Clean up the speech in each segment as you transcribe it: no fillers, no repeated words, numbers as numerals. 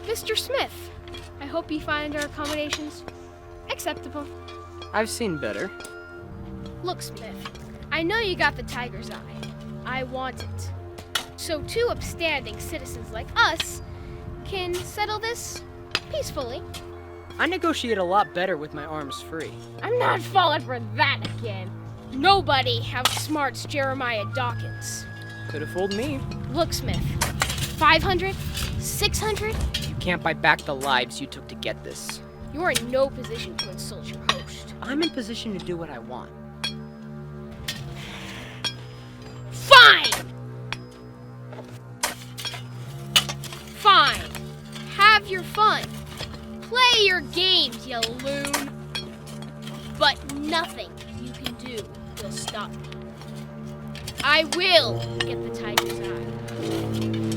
Mr. Smith, I hope you find our accommodations acceptable. I've seen better. Look, Smith, I know you got the tiger's eye. I want it. So two upstanding citizens like us can settle this peacefully. I negotiate a lot better with my arms free. I'm not falling for that again. Nobody outsmarts Jeremiah Dawkins. Could have fooled me. Look, Smith, 500, 600? You can't buy back the lives you took to get this. You're in no position to insult your host. I'm in position to do what I want. Fine! Fine. Have your fun. Play your games, you loon. But nothing you can do will stop me. I will get the tiger's eye.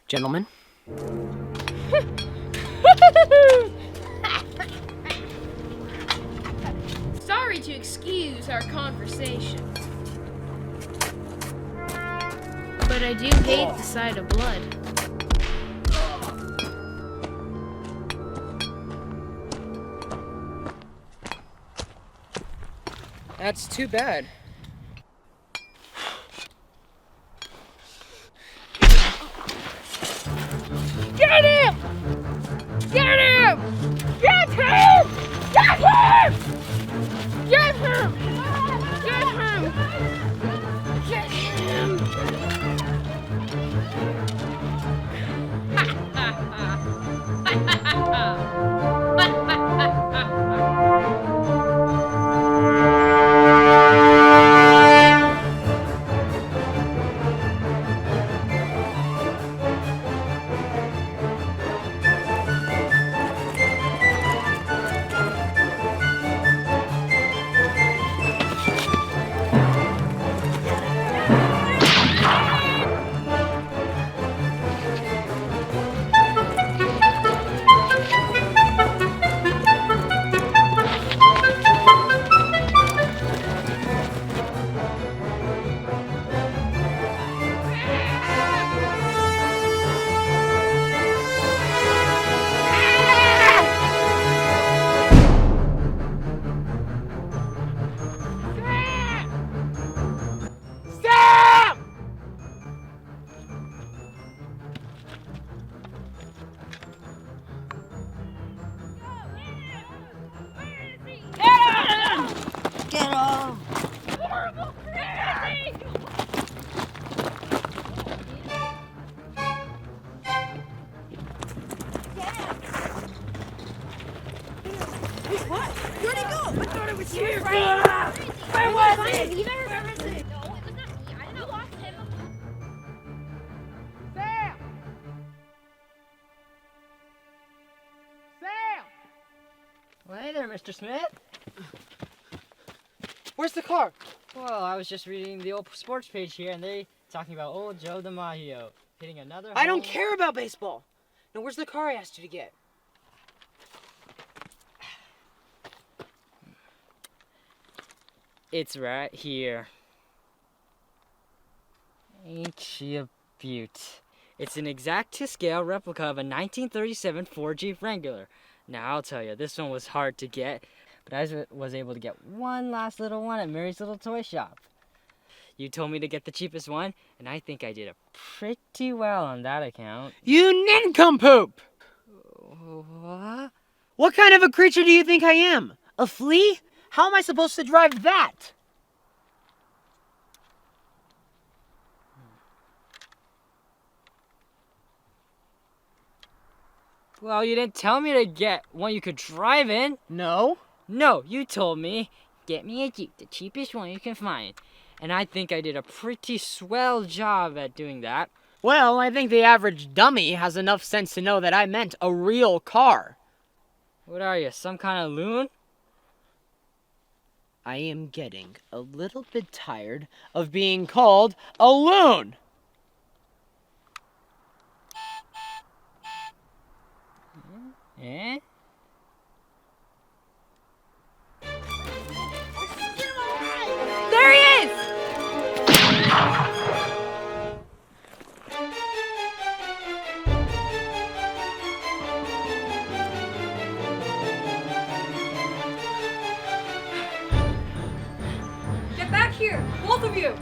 Gentlemen, Sorry to excuse our conversation, but I do hate the sight of blood. that's too bad. Get him! Get him! Get him! Get him! Get him! Get him! Get him! Well, hey there, Mr. Smith. Where's the car? Well, I was just reading the old sports page here, and they talking about old Joe DiMaggio hitting another I don't home- care about baseball. Now, where's the car I asked you to get? It's right here. Ain't she a beaut? It's an exact-to-scale replica of a 1937 Ford Jeep Wrangler. Now, I'll tell you, this one was hard to get, but I was able to get one last little one at Mary's Little Toy Shop. You told me to get the cheapest one, and I think I did pretty well on that account. You nincompoop! What? What kind of a creature do you think I am? A flea? How am I supposed to drive that? Well, you didn't tell me to get one you could drive in. No. No, you told me, get me a Jeep, the cheapest one you can find. And I think I did a pretty swell job at doing that. Well, I think the average dummy has enough sense to know that I meant a real car. What are you, some kind of loon? I am getting a little bit tired of being called a loon. Eh? There he is! Get back here, both of you!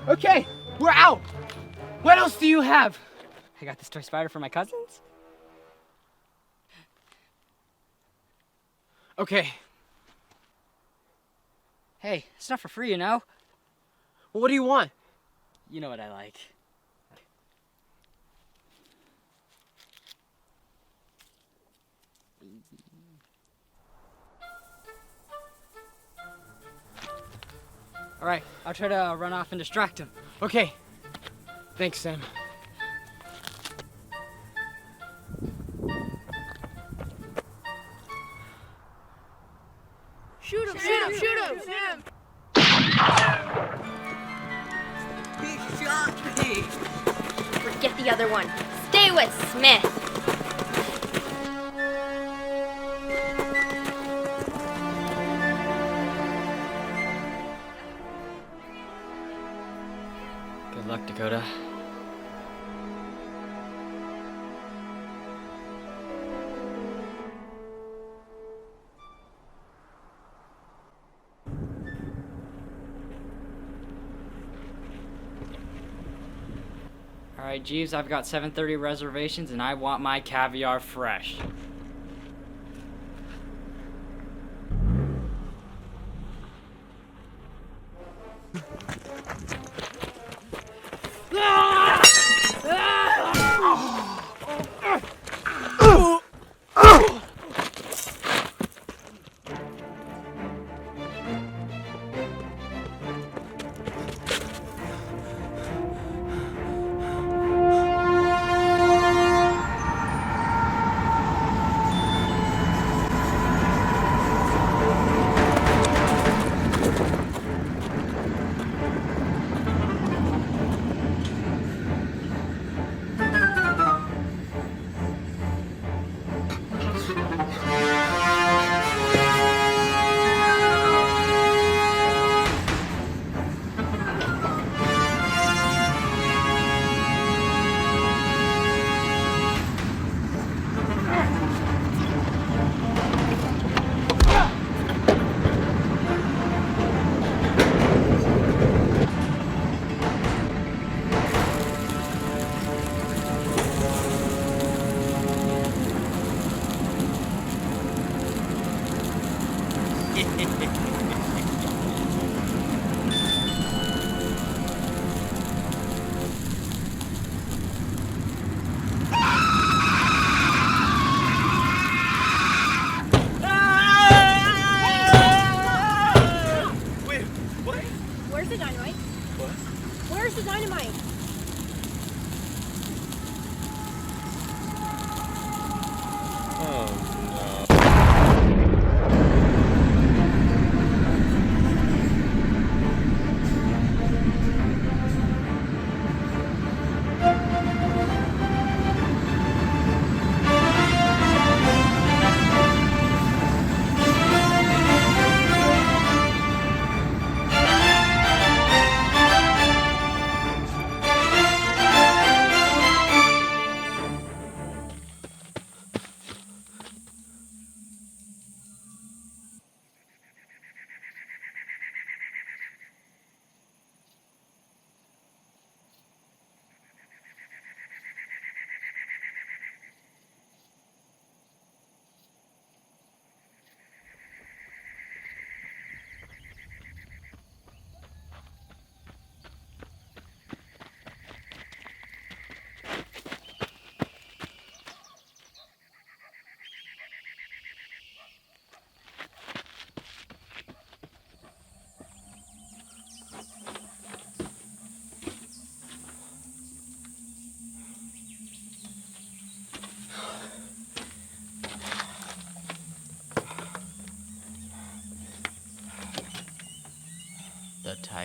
Okay, we're out. What else do you have? I got this toy spider for my cousins. Okay, Hey, it's not for free, you know? well, what do you want? You know what I like. Alright, I'll try to run off and distract him. Okay, thanks, Sam. Shoot him, shoot him, shoot him! He shot me! Forget the other one. Stay with Smith. Good luck, Dakota. Alright, Jeeves, I've got 7:30 reservations and I want my caviar fresh. Where's the dynamite? What? Where's the dynamite?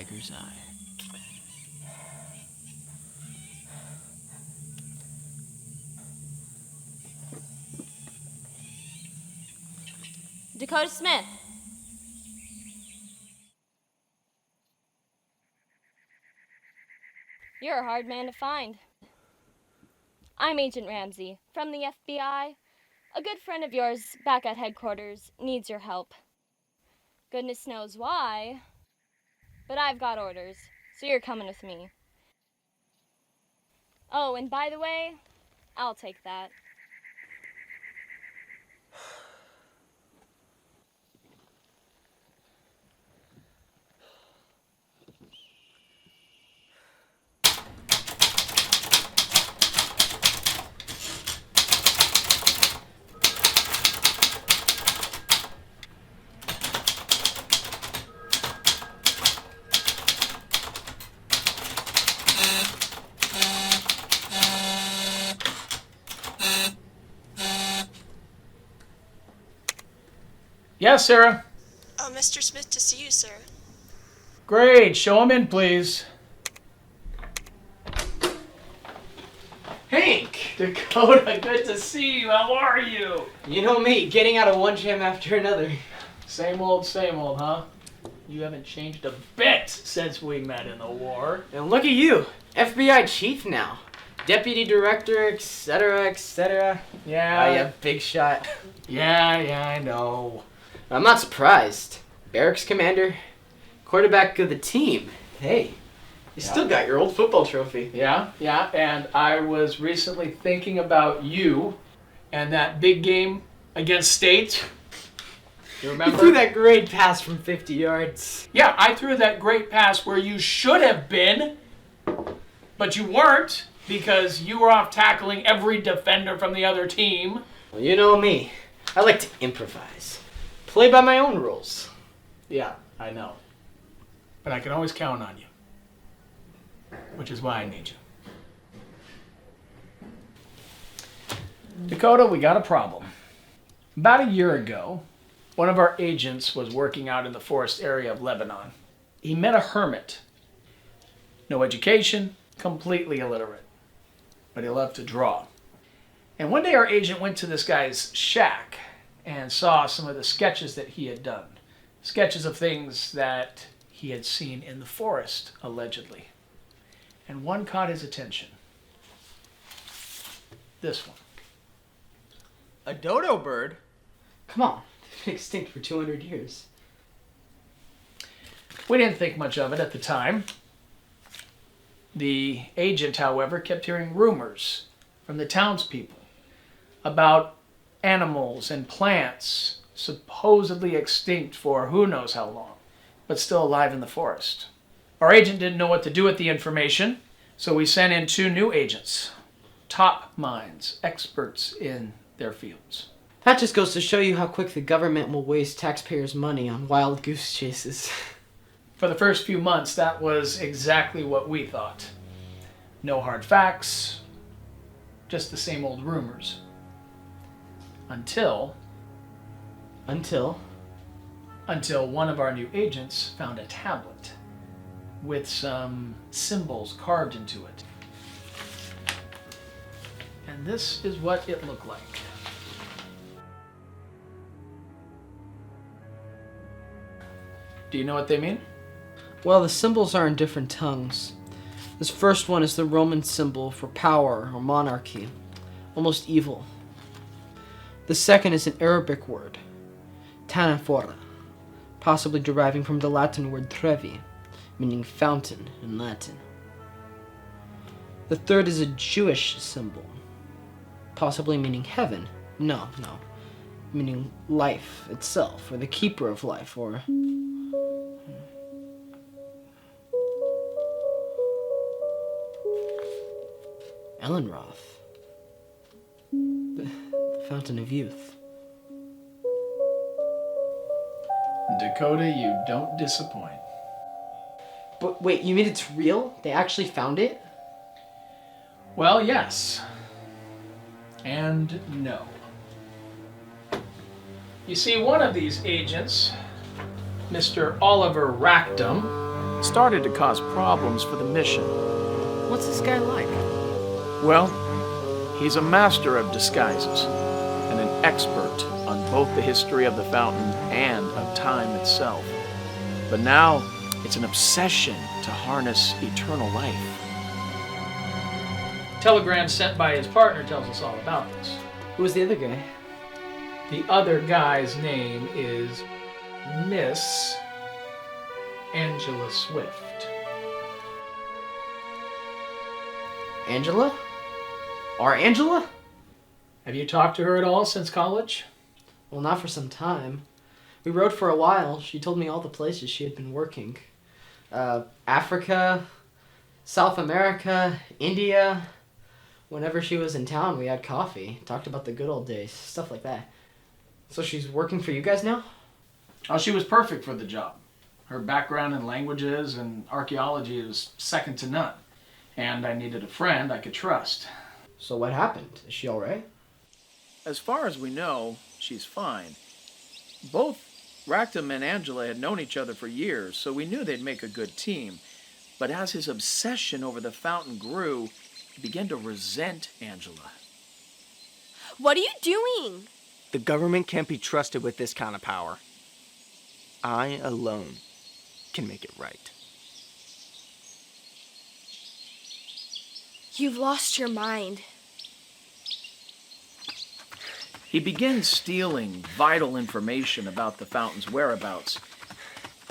tiger's eye. Dakota Smith. You're a hard man to find. I'm Agent Ramsey from the FBI. A good friend of yours back at headquarters needs your help. Goodness knows why, but I've got orders, so you're coming with me. Oh, and by the way, I'll take that. Yes, Sarah. Oh, Mr. Smith to see you, sir. Great. Show him in, please. Hank! Dakota, good to see you. How are you? You know me, getting out of one jam after another. Same old, huh? You haven't changed a bit since we met in the war. And look at you, FBI chief now. Deputy director, etc., etc. Yeah. Oh, yeah, big shot. Yeah, I know. I'm not surprised. Barracks commander, quarterback of the team. Hey, you still got your old football trophy. Yeah, and I was recently thinking about you and that big game against State. You remember? You threw that great pass from 50 yards. Yeah, I threw that great pass where you should have been, but you weren't because you were off tackling every defender from the other team. Well, you know me. I like to improvise. Play by my own rules. Yeah, I know. But I can always count on you. Which is why I need you. Dakota, we got a problem. About a year ago, one of our agents was working out in the forest area of Lebanon. He met a hermit. No education, completely illiterate. But he loved to draw. And one day our agent went to this guy's shack and saw some of the sketches that he had done. Sketches of things that he had seen in the forest, allegedly. And one caught his attention. This one. A dodo bird? Come on, it's been extinct for 200 years. We didn't think much of it at the time. The agent, however, kept hearing rumors from the townspeople about animals and plants supposedly extinct for who knows how long, but still alive in the forest. Our agent didn't know what to do with the information, so we sent in 2 new agents, top minds, experts in their fields. That just goes to show you how quick the government will waste taxpayers' money on wild goose chases. For the first few months, that was exactly what we thought. No hard facts, just the same old rumors. Until one of our new agents found a tablet with some symbols carved into it. And this is what it looked like. Do you know what they mean? Well, the symbols are in different tongues. This first one is the Roman symbol for power or monarchy, almost evil. The second is an Arabic word, tanafora, possibly deriving from the Latin word trevi, meaning fountain in Latin. The third is a Jewish symbol, possibly meaning heaven. No, meaning life itself, or the keeper of life, or... Ellenroth. The fountain of youth. Dakota, you don't disappoint. But wait, you mean it's real? They actually found it? Well, yes. And no. You see, one of these agents, Mr. Oliver Racktam, started to cause problems for the mission. What's this guy like? Well, he's a master of disguises and an expert on both the history of the fountain and of time itself. But now, it's an obsession to harness eternal life. Telegram sent by his partner tells us all about this. Who was the other guy? The other guy's name is Miss Angela Swift. Angela? Our Angela? Have you talked to her at all since college? Well, not for some time. We rode for a while. She told me all the places she had been working. Africa, South America, India. Whenever she was in town, we had coffee. Talked about the good old days. Stuff like that. So she's working for you guys now? Oh, she was perfect for the job. Her background in languages and archaeology is second to none. And I needed a friend I could trust. So what happened? Is she alright? As far as we know, she's fine. Both Racktam and Angela had known each other for years, so we knew they'd make a good team. But as his obsession over the fountain grew, he began to resent Angela. What are you doing? The government can't be trusted with this kind of power. I alone can make it right. You've lost your mind. He began stealing vital information about the fountain's whereabouts.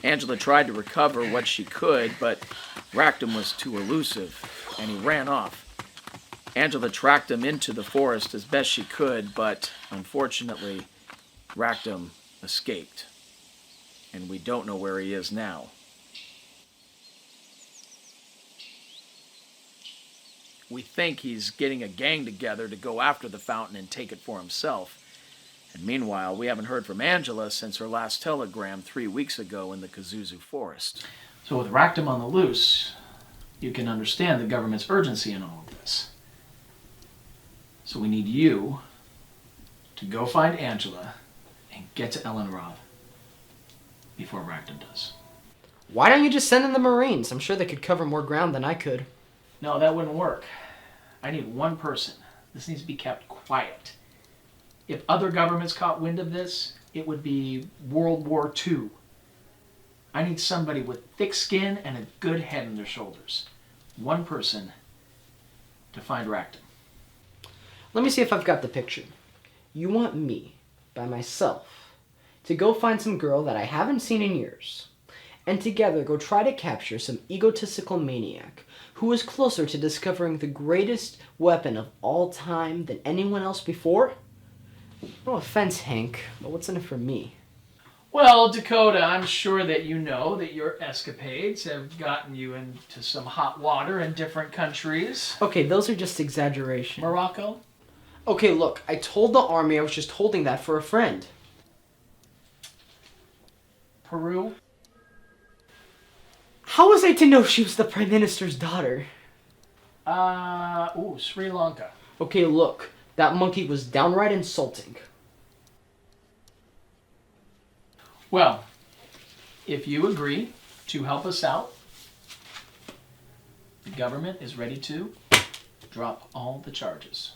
Angela tried to recover what she could, but Racktam was too elusive, and he ran off. Angela tracked him into the forest as best she could, but unfortunately, Racktam escaped. And we don't know where he is now. We think he's getting a gang together to go after the fountain and take it for himself. And meanwhile, we haven't heard from Angela since her last telegram 3 weeks ago in the Kazuzu forest. So with Racktam on the loose, you can understand the government's urgency in all of this. So we need you to go find Angela and get to Elenrod before Racktam does. Why don't you just send in the Marines? I'm sure they could cover more ground than I could. No, that wouldn't work. I need one person. This needs to be kept quiet. If other governments caught wind of this, it would be World War II. I need somebody with thick skin and a good head on their shoulders. One person to find Racktam. Let me see if I've got the picture. You want me, by myself, to go find some girl that I haven't seen in years, and together go try to capture some egotistical maniac who is closer to discovering the greatest weapon of all time than anyone else before? No offense, Hank, but what's in it for me? Well, Dakota, I'm sure that you know that your escapades have gotten you into some hot water in different countries. Okay, those are just exaggerations. Morocco? Okay, look, I told the army I was just holding that for a friend. Peru? How was I to know she was the Prime Minister's daughter? Sri Lanka. Okay, look, that monkey was downright insulting. Well, if you agree to help us out, the government is ready to drop all the charges.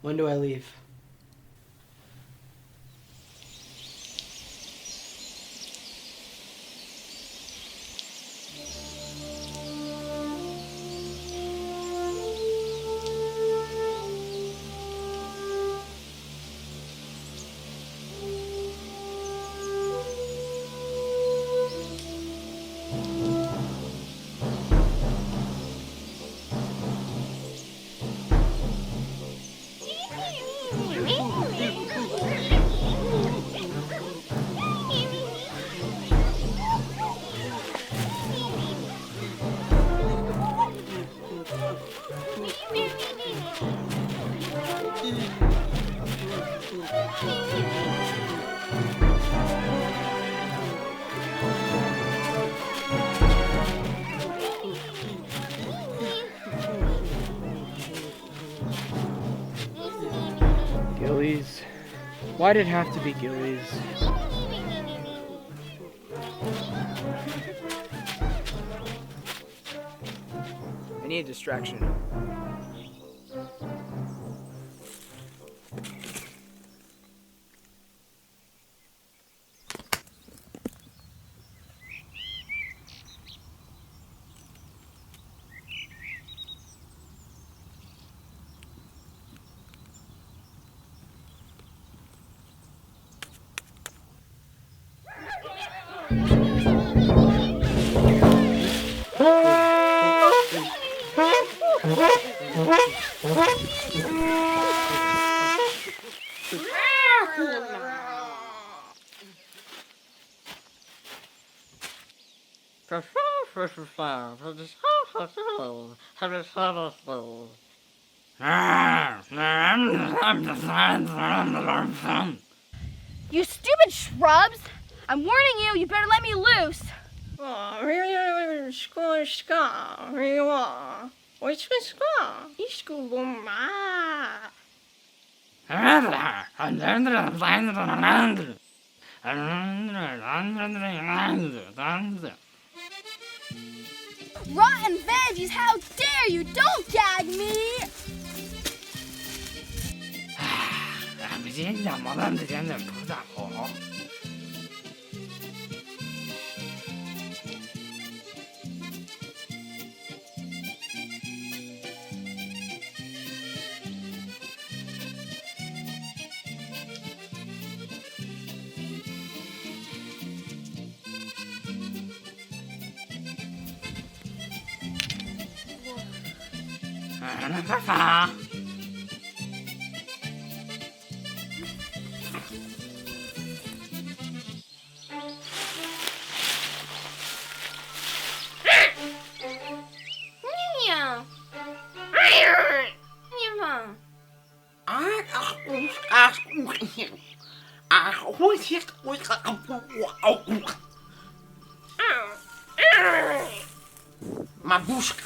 When do I leave? Why'd it have to be Gillies? I need a distraction. You stupid shrubs! I'm warning you, you better let me loose! Rotten veggies, how dare you! Don't gag me! Mabushka.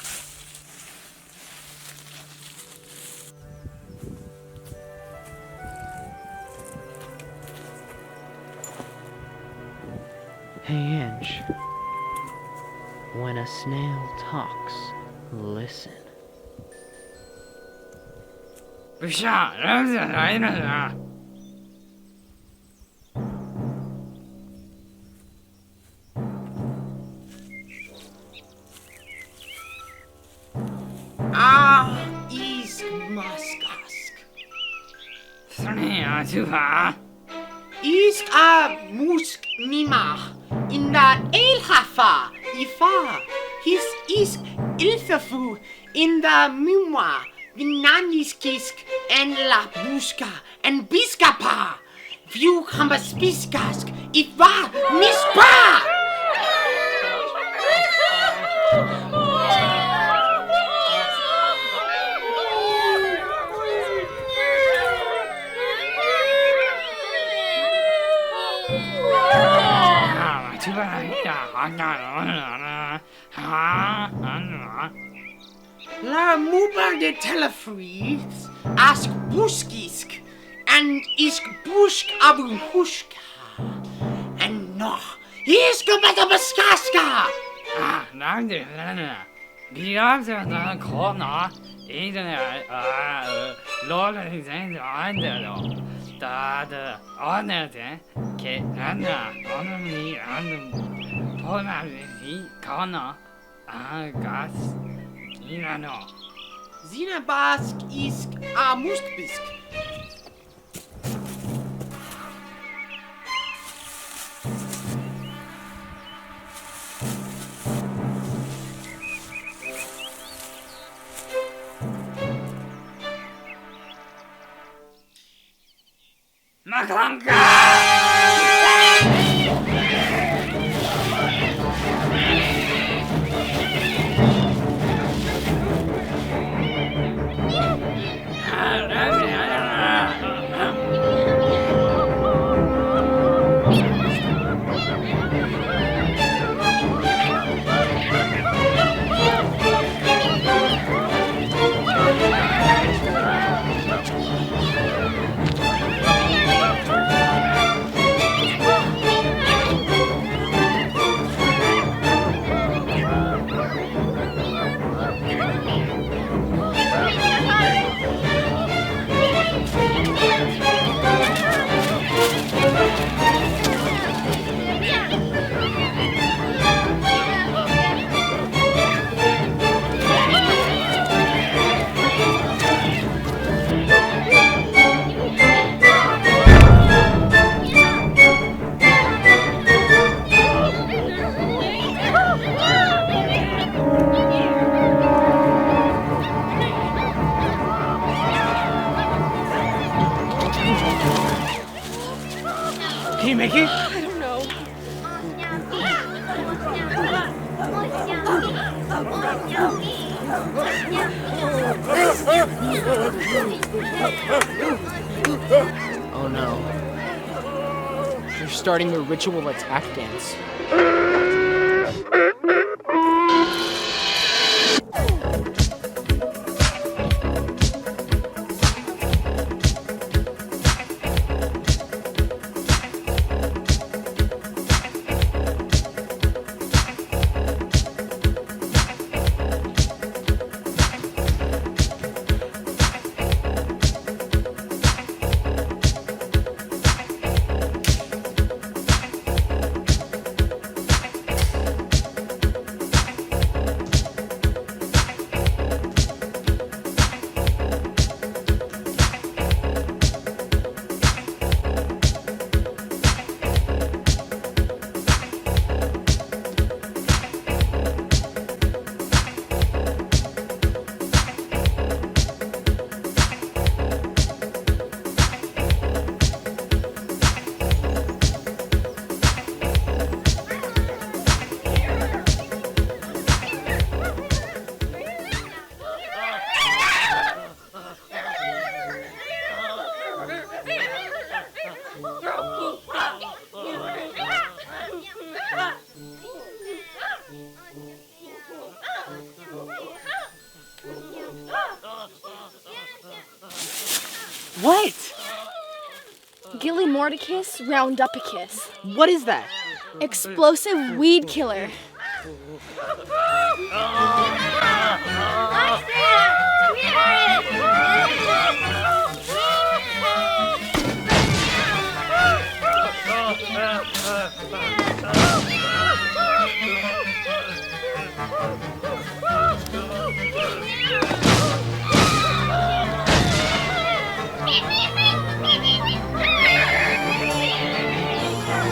Hey, Ange. When a snail talks, listen. Is maskask. Isk musk mima in the elhafa ifa. His isk ilthafu in the mumwa vinaniskisk and la buska and biskapa. View hambaspiskask ifa mispa. La muba de telefries ask buskisk and isk busk abu hushka and no isk batabaskaska. Zinabask isk muskbisk. Oh no. They're starting a ritual attack dance. What? Gilly Mordicus roundupicus. What is that? Explosive weed killer.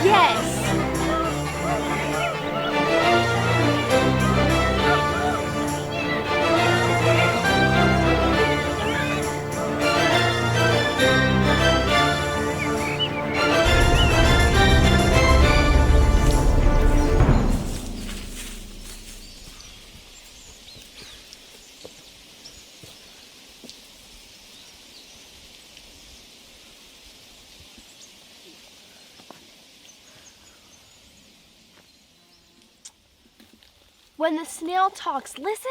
Yes. When the snail talks, listen.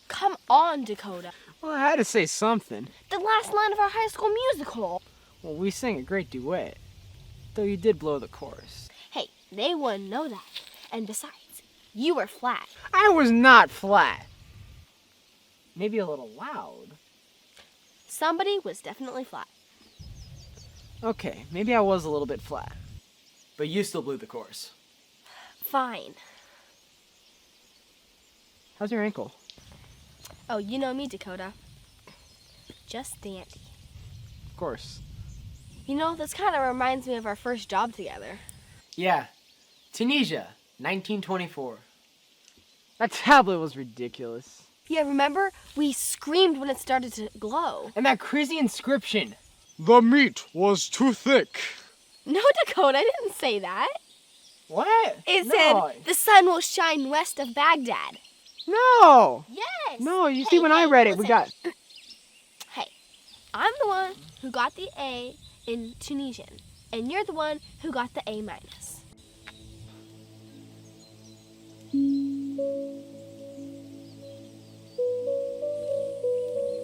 Come on, Dakota. Well, I had to say something. The last line of our high school musical. Well, we sang a great duet. Though you did blow the chorus. Hey, they wouldn't know that. And besides, you were flat. I was not flat. Maybe a little loud. Somebody was definitely flat. Okay, maybe I was a little bit flat. But you still blew the chorus. Fine. How's your ankle? Oh, you know me, Dakota. Just dandy. Of course. You know, this kind of reminds me of our first job together. Yeah. Tunisia, 1924. That tablet was ridiculous. Yeah, remember? We screamed when it started to glow. And that crazy inscription. The meat was too thick. No, Dakota, I didn't say that. What? It No. said, the sun will shine west of Baghdad. No! Yes! No, you see, when I read it, we got... Hey, I'm the one who got the A in Tunisian, and you're the one who got the A minus.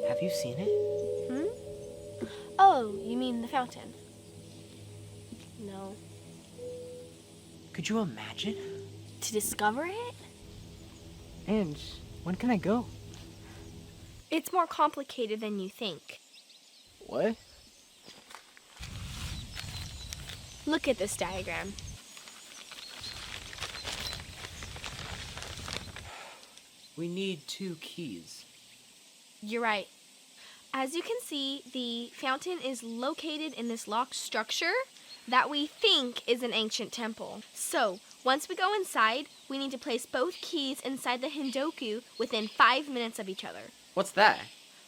Have you seen it? Oh, you mean the fountain? No. Could you imagine? To discover it? And when can I go? It's more complicated than you think. What? Look at this diagram. We need 2 keys. You're right. As you can see, the fountain is located in this locked structure that we think is an ancient temple. So, once we go inside, we need to place both keys inside the Hindoku within 5 minutes of each other. What's that?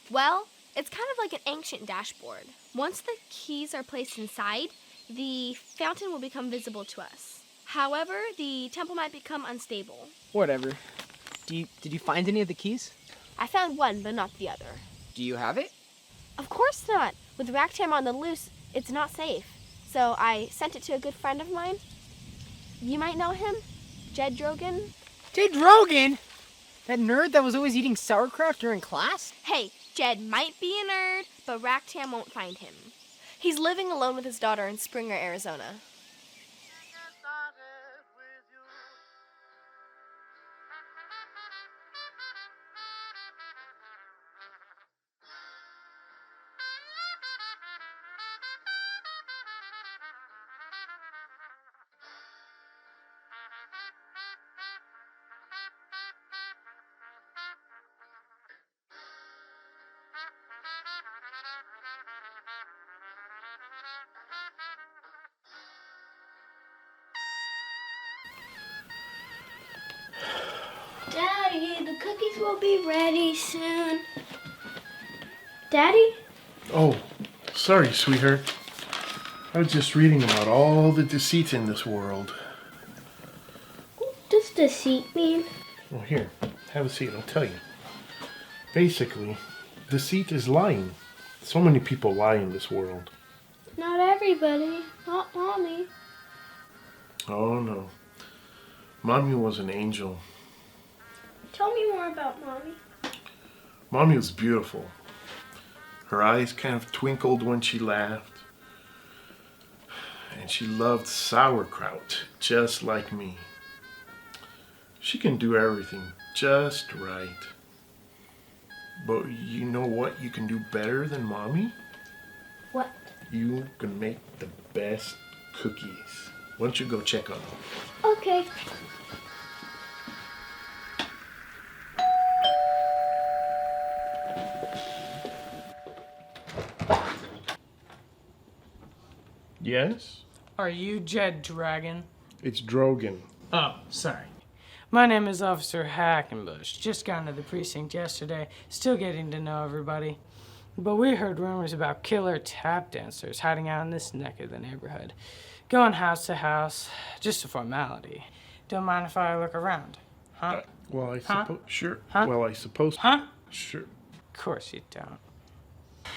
Well, it's kind of like an ancient dashboard. Once the keys are placed inside, the fountain will become visible to us. However, the temple might become unstable. Whatever. Did you find any of the keys? I found one, but not the other. Do you have it? Of course not. With Racktam on the loose, it's not safe. So I sent it to a good friend of mine. You might know him? Jed Drogan? Jed Drogan? That nerd that was always eating sauerkraut during class? Hey, Jed might be a nerd, but Racktam won't find him. He's living alone with his daughter in Springer, Arizona. Daddy, the cookies will be ready soon. Daddy? Oh, sorry, sweetheart. I was just reading about all the deceit in this world. What does deceit mean? Well, here, have a seat, I'll tell you. Basically, deceit is lying. So many people lie in this world. Not everybody. Not Mommy. Oh, no. Mommy was an angel. Tell me more about Mommy. Mommy was beautiful. Her eyes kind of twinkled when she laughed. And she loved sauerkraut, just like me. She can do everything just right. But you know what you can do better than Mommy? What? You can make the best cookies. Why don't you go check on them? Okay. Yes? Are you Jed Dragon? It's Drogan. Oh, sorry. My name is Officer Hackenbush. Just got into the precinct yesterday, still getting to know everybody. But we heard rumors about killer tap dancers hiding out in this neck of the neighborhood. Going house to house, just a formality. Don't mind if I look around, huh? Well, I suppose... Sure. Huh? Well, I suppose... Huh? Sure. Of course you don't.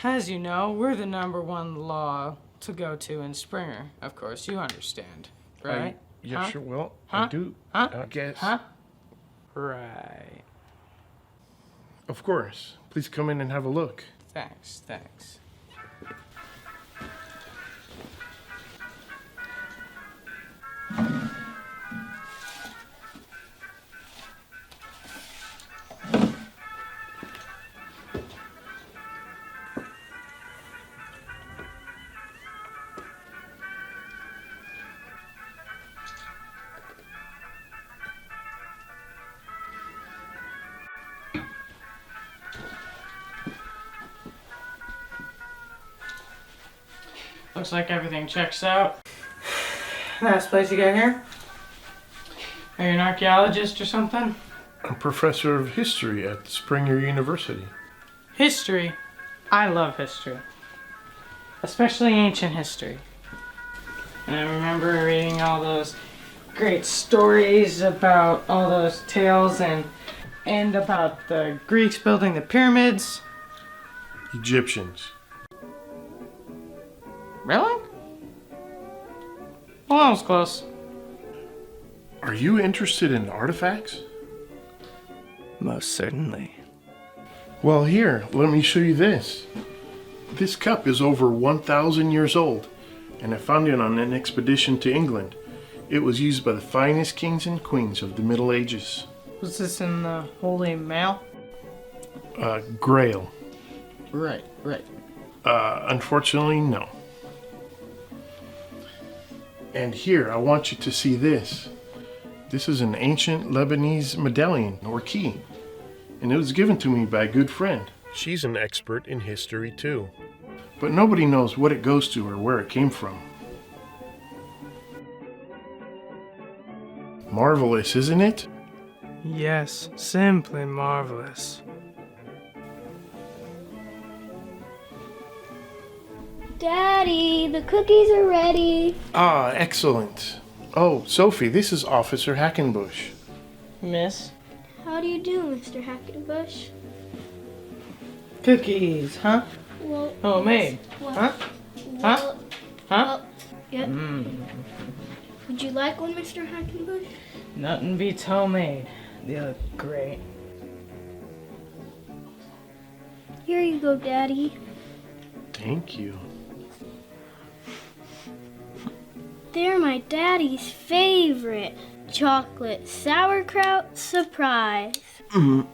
As you know, we're the #1 law to go to in Springer. Of course, you understand, right? Yeah, Huh? sure. Well, Huh? I do. Huh? I guess. Huh? Right. Of course. Please come in and have a look. Thanks. Looks like everything checks out. Nice place to get here. Are you an archaeologist or something? I'm professor of history at Springer University. History. I love history. Especially ancient history. And I remember reading all those great stories about all those tales and about the Greeks building the pyramids. Egyptians. Really? Well, that was close. Are you interested in artifacts? Most certainly. Well, here, let me show you this. This cup is over 1,000 years old, and I found it on an expedition to England. It was used by the finest kings and queens of the Middle Ages. Was this in the Holy Mail? Grail. Right. Unfortunately, no. And here, I want you to see this. This is an ancient Lebanese medallion, or key, and it was given to me by a good friend. She's an expert in history, too. But nobody knows what it goes to or where it came from. Marvelous, isn't it? Yes, simply marvelous. Daddy, the cookies are ready. Ah, excellent. Oh, Sophie, this is Officer Hackenbush. Miss? How do you do, Mr. Hackenbush? Cookies, huh? Well, Homemade, well, huh? well, Huh? Huh? yeah. Would you like one, Mr. Hackenbush? Nothing beats homemade. They look great. Here you go, Daddy. Thank you. They're my daddy's favorite. Chocolate sauerkraut surprise. Mm.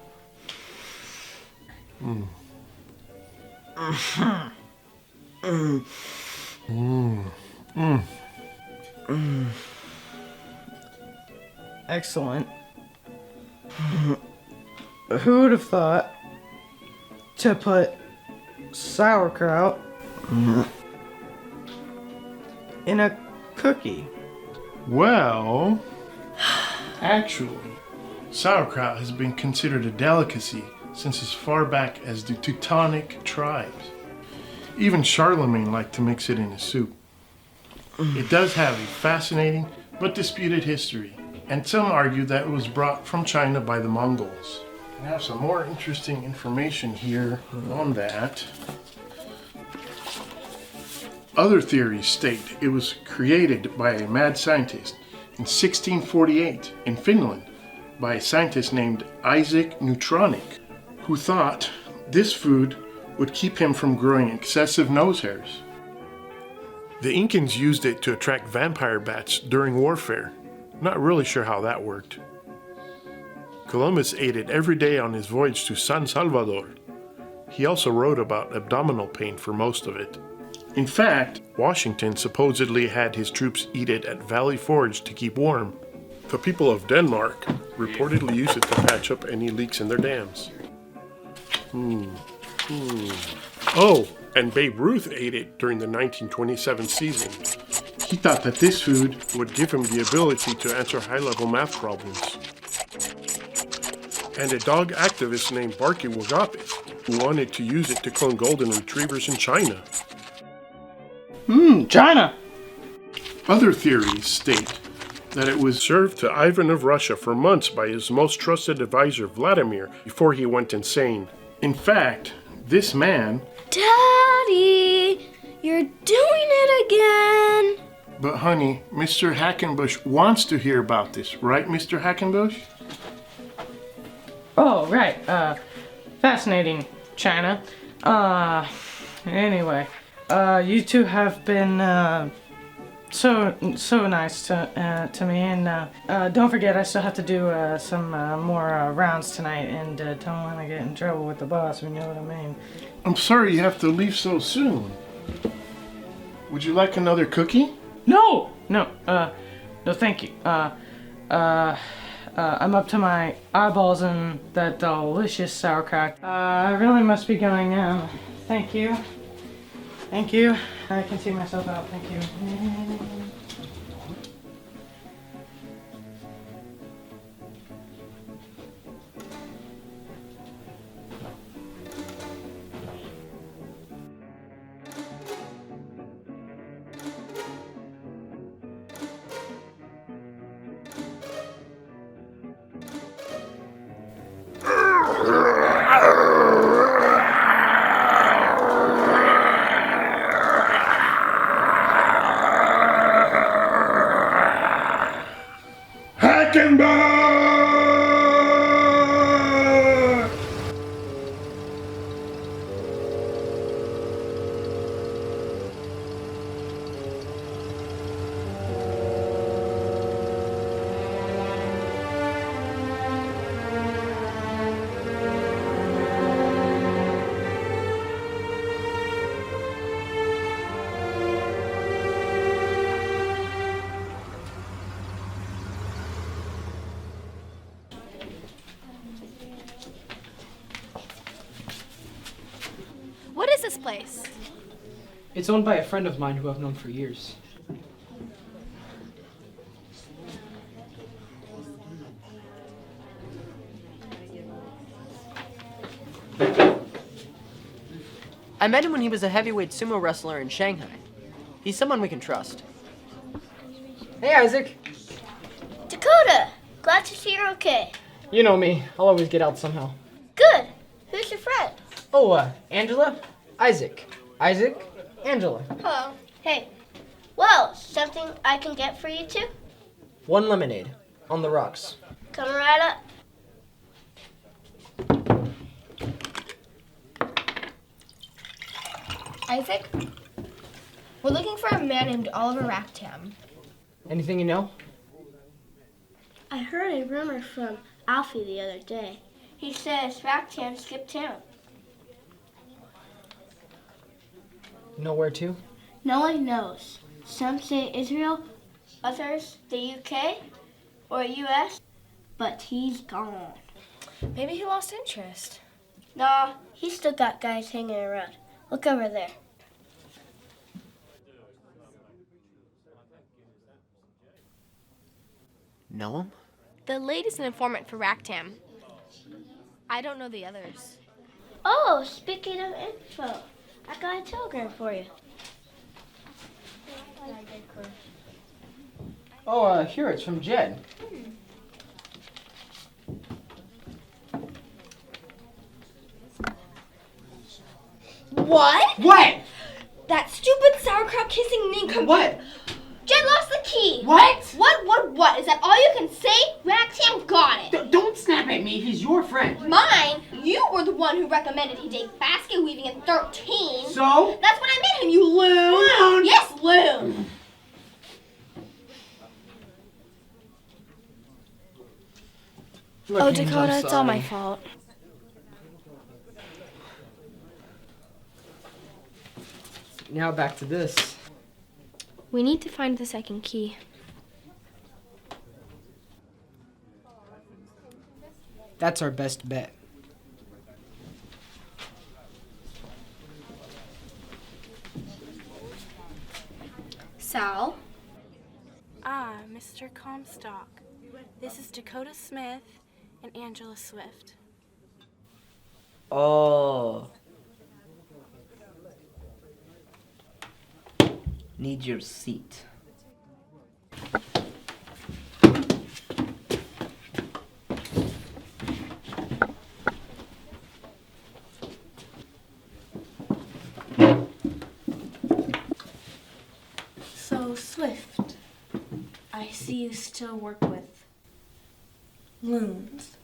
Excellent. Who would have thought to put sauerkraut in a cookie? Well, actually, sauerkraut has been considered a delicacy since as far back as the Teutonic tribes. Even Charlemagne liked to mix it in his soup. It does have a fascinating but disputed history, and some argue that it was brought from China by the Mongols. I have some more interesting information here on that. Other theories state it was created by a mad scientist in 1648 in Finland by a scientist named Isaac Neutronic, who thought this food would keep him from growing excessive nose hairs. The Incans used it to attract vampire bats during warfare. Not really sure how that worked. Columbus ate it every day on his voyage to San Salvador. He also wrote about abdominal pain for most of it. In fact, Washington supposedly had his troops eat it at Valley Forge to keep warm. The people of Denmark reportedly use it to patch up any leaks in their dams. Oh, and Babe Ruth ate it during the 1927 season. He thought that this food would give him the ability to answer high-level math problems. And a dog activist named Barky Wagapis, who wanted to use it to clone golden retrievers in China. China! Other theories state that it was served to Ivan of Russia for months by his most trusted advisor Vladimir before he went insane. In fact, this man... Daddy, you're doing it again. But honey, Mr. Hackenbush wants to hear about this, right, Mr. Hackenbush? Oh, right. Fascinating, China. Anyway, you two have been so nice to me, and don't forget I still have to do some more rounds tonight, and don't want to get in trouble with the boss. You know what I mean? I'm sorry you have to leave so soon. Would you like another cookie? No, thank you. I'm up to my eyeballs in that delicious sauerkraut. I really must be going now. Thank you. I can see myself out. Thank you. What is this place? It's owned by a friend of mine who I've known for years. I met him when he was a heavyweight sumo wrestler in Shanghai. He's someone we can trust. Hey, Isaac. so you're okay. You know me. I'll always get out somehow. Good. Who's your friend? Oh, Angela? Isaac. Isaac? Angela. Hello. Hey. Well, something I can get for you two? 1 lemonade. On the rocks. Come right up. Isaac, we're looking for a man named Oliver Racktam. Anything you know? I heard a rumor from Alfie the other day. He says Racktam skipped town. Know where to? No one knows. Some say Israel, others the UK or US, but he's gone. Maybe he lost interest. Nah, he's still got guys hanging around. Look over there. Know him? The lady's an informant for Racktam. I don't know the others. Oh, speaking of info, I got a telegram for you. Oh, here, it's from Jed. What? What? That stupid sauerkraut kissing nincompoop. What? Jed lost the key. What? What? Is that all you can say? Racktam got it. Don't snap at me. He's your friend. Mine? You were the one who recommended he take basket weaving at 13. So? That's when I met him, you loon. Loon? Yes, loon. Look, Oh, Angel, I'm Dakota, it's all my sorry. fault. Now back to this. We need to find the second key. That's our best bet. Sal? Ah, Mr. Comstock. This is Dakota Smith and Angela Swift. Oh. Need your seat. So, Swift, I see you still work with loons.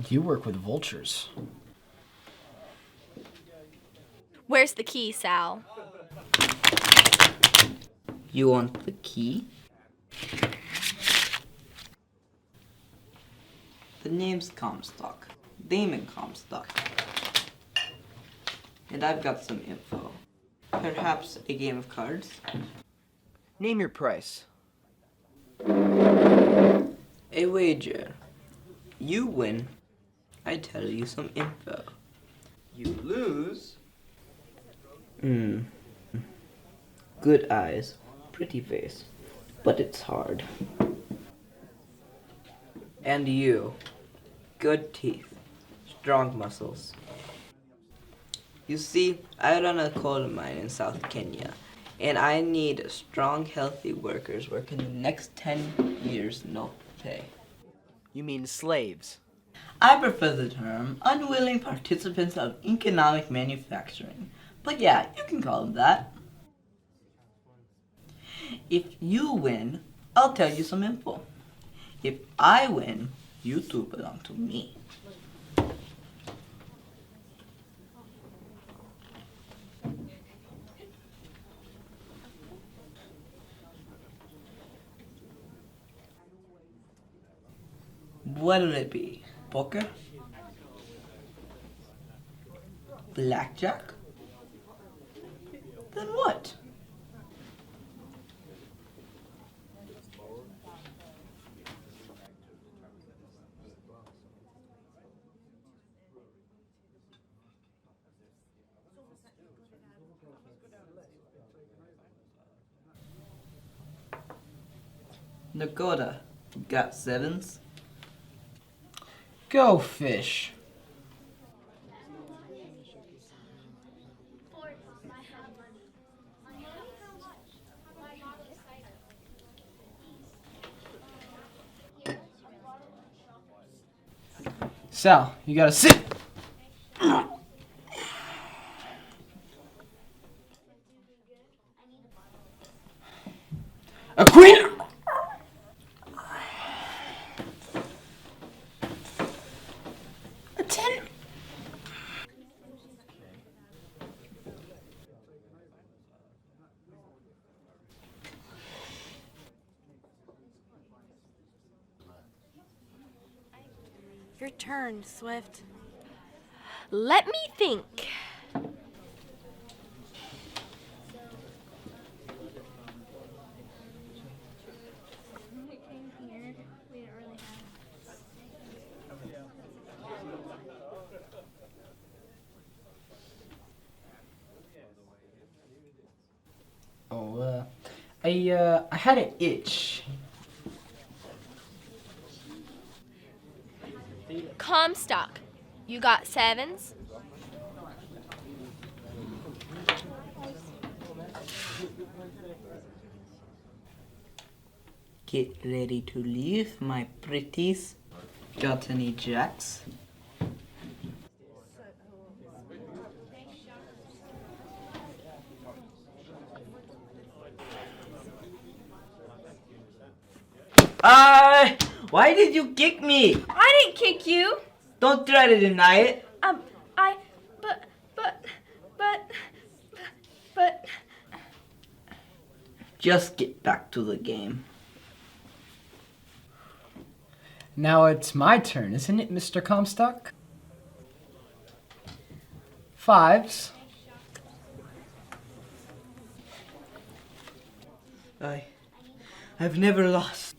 You work with vultures. Where's the key, Sal? You want the key? The name's Comstock. Damon Comstock. And I've got some info. Perhaps a game of cards? Name your price. A wager. You win, I tell you some info. You lose. Good eyes, pretty face, but it's hard. And you. Good teeth, strong muscles. You see, I run a coal mine in South Kenya, and I need strong, healthy workers working the next 10 years, no pay. You mean slaves? I prefer the term unwilling participants of economic manufacturing. But yeah, you can call them that. If you win, I'll tell you some info. If I win, you two belong to me. What'll it be? Poker? Blackjack? Then what? Dakota, got sevens? Go fish. Sal, you gotta sit. A queen. A 10. Your turn, Swift. Let me think. Oh, I had an itch. Comstock, you got 7s? Get ready to leave, my pretties. Got any jacks? Why did you kick me? I didn't kick you. Don't try to deny it. But. Just get back to the game. Now it's my turn, isn't it, Mr. Comstock? 5s. I've never lost.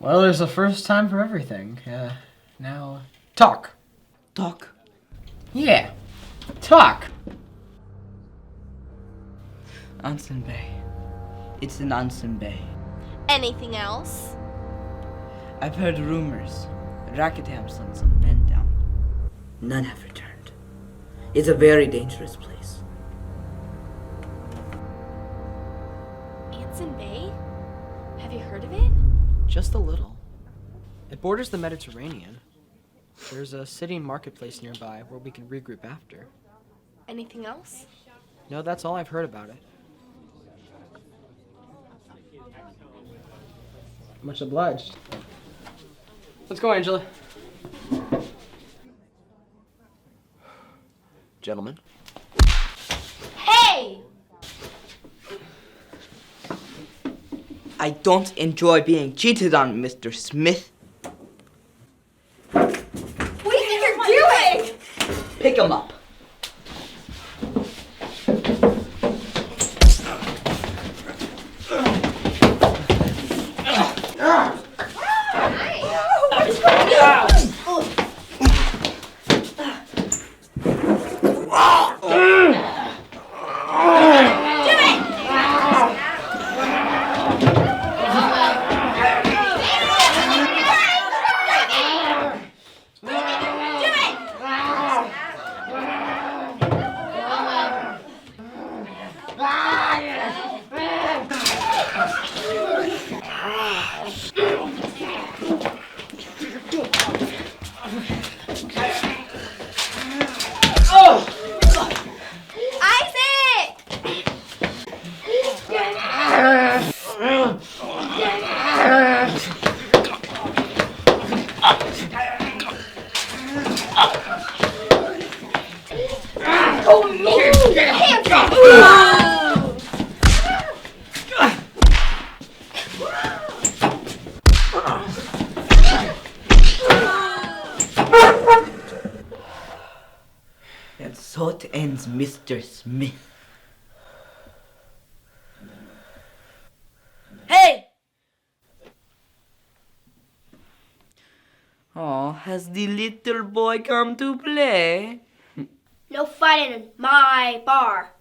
Well, there's a first time for everything. Now, talk. Talk? Yeah, talk. Anson Bay. It's in Anson Bay. Anything else? I've heard rumors. Racktam sent some men down. None have returned. It's a very dangerous place. Anson Bay? Have you heard of it? Just a little. It borders the Mediterranean. There's a city and marketplace nearby where we can regroup after. Anything else? No, that's all I've heard about it. Much obliged. Let's go, Angela. Gentlemen. Hey! I don't enjoy being cheated on, Mr. Smith. What do you think you're doing? Pick him up. And so it ends, Mr. Smith. Hey! Oh, has the little boy come to play? No fighting in my bar.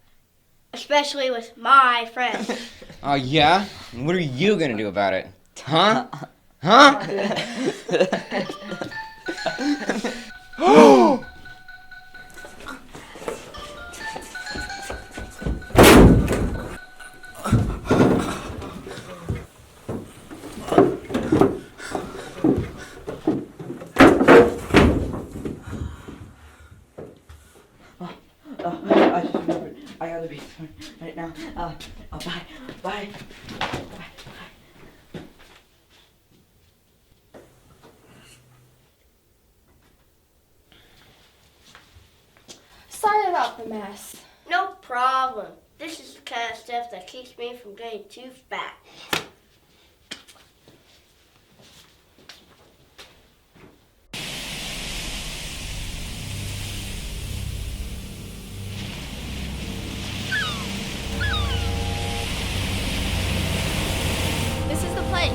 Especially with my friends. Oh, yeah? What are you gonna do about it? Huh? Huh? a mess. No problem. This is the kind of stuff that keeps me from getting too fat. This is the place.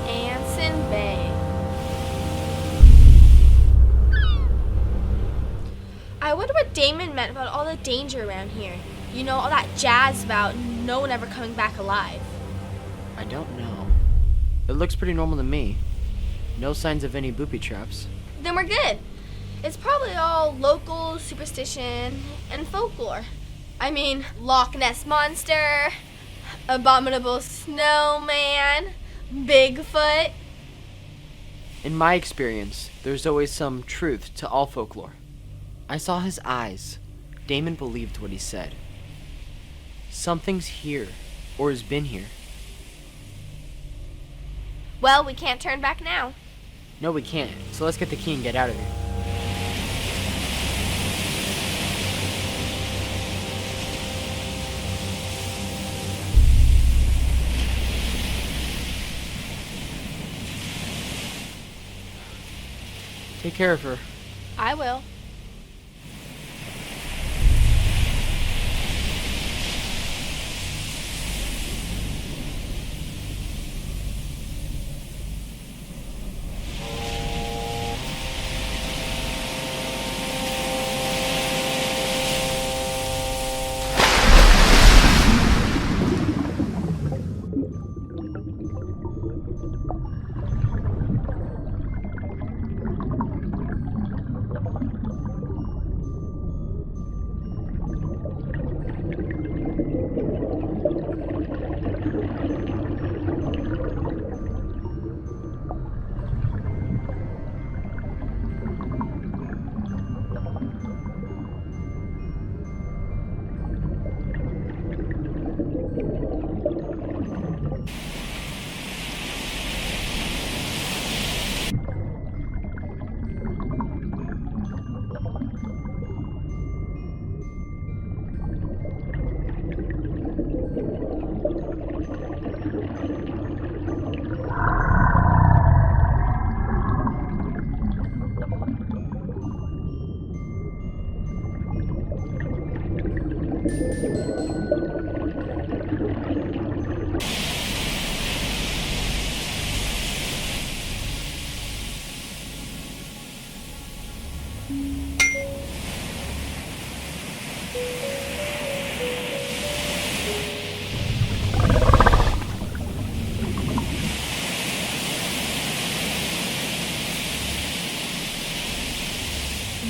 Anson Bay. I wonder what Damon meant about all the danger around here. You know, all that jazz about no one ever coming back alive. I don't know. It looks pretty normal to me. No signs of any booby traps. Then we're good. It's probably all local superstition and folklore. I mean, Loch Ness Monster, Abominable Snowman, Bigfoot. In my experience, there's always some truth to all folklore. I saw his eyes. Damon believed what he said. Something's here, or has been here. Well, we can't turn back now. No, we can't. So let's get the key and get out of here. Take care of her. I will.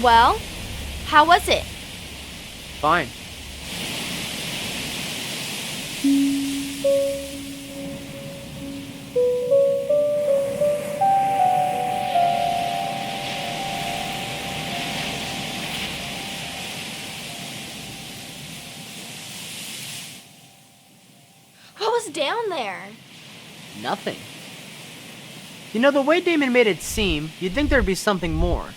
Well, how was it? Fine. What was down there? Nothing. You know, the way Damon made it seem, you'd think there'd be something more.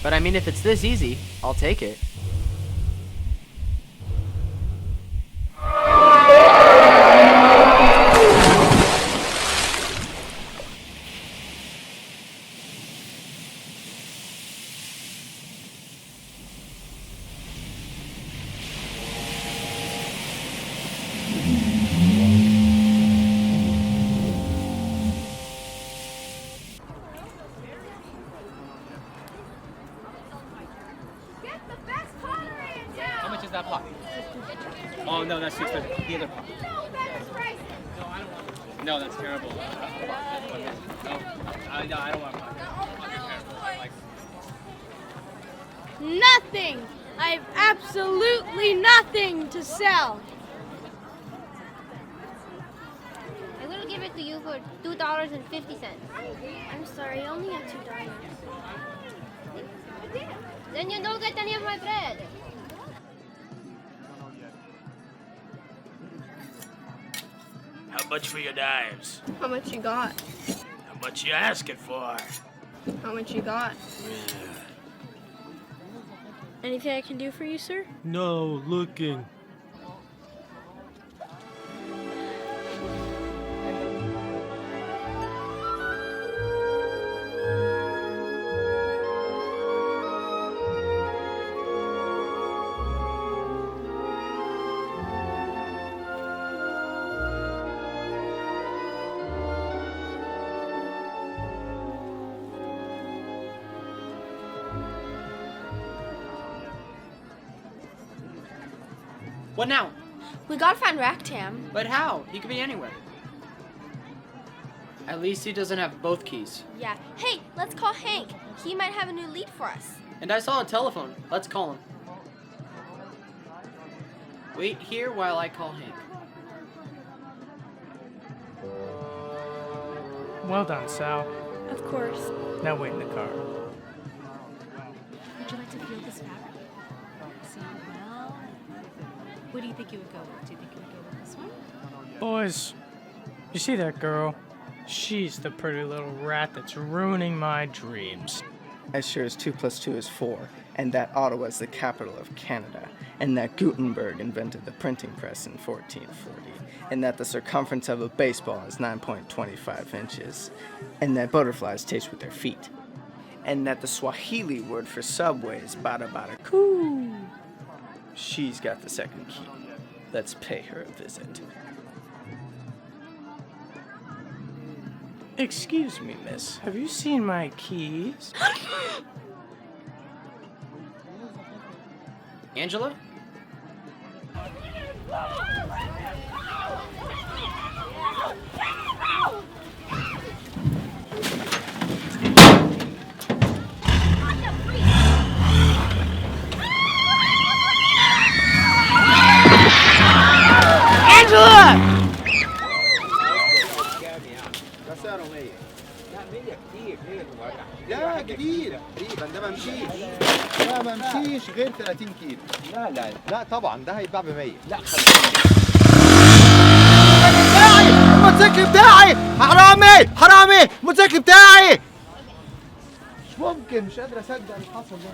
But I mean, if it's this easy, I'll take it. How much is that pot? Oh no, that's too expensive. The other pot. No, that's terrible. No, I don't want a pot. Nothing! I've absolutely nothing to sell. I will give it to you for $2.50. I'm sorry, I only have $2. Then you don't get any of my bread. How much for your dimes? How much you got? How much you asking for? How much you got? Anything I can do for you, sir? No, looking. What now? We gotta find Racktam. But how? He could be anywhere. At least he doesn't have both keys. Yeah. Hey, let's call Hank. He might have a new lead for us. And I saw a telephone. Let's call him. Wait here while I call Hank. Well done, Sal. Of course. Now wait in the car. Would you like to feel this fabric? See, well, what do you think you would go with? Do you think you would go with this one? Boys, you see that girl? She's the pretty little rat that's ruining my dreams. As sure as 2 + 2 is 4, and that Ottawa is the capital of Canada, and that Gutenberg invented the printing press in 1440, and that the circumference of a baseball is 9.25 inches, and that butterflies taste with their feet, and that the Swahili word for subway is bada bada coo. She's got the second key. Let's pay her a visit. Excuse me, miss. Have you seen my keys? Angela? Angela! لا كتير تقريبا ده ما مشيش لا ما مشيش غير 30 كيلو لا طبعا ده هيتباع ب 100 لا الموتوسيكل بتاعي حرامي حرامي الموتوسيكل بتاعي مش ممكن مش قادر اصدق اللي حصل ده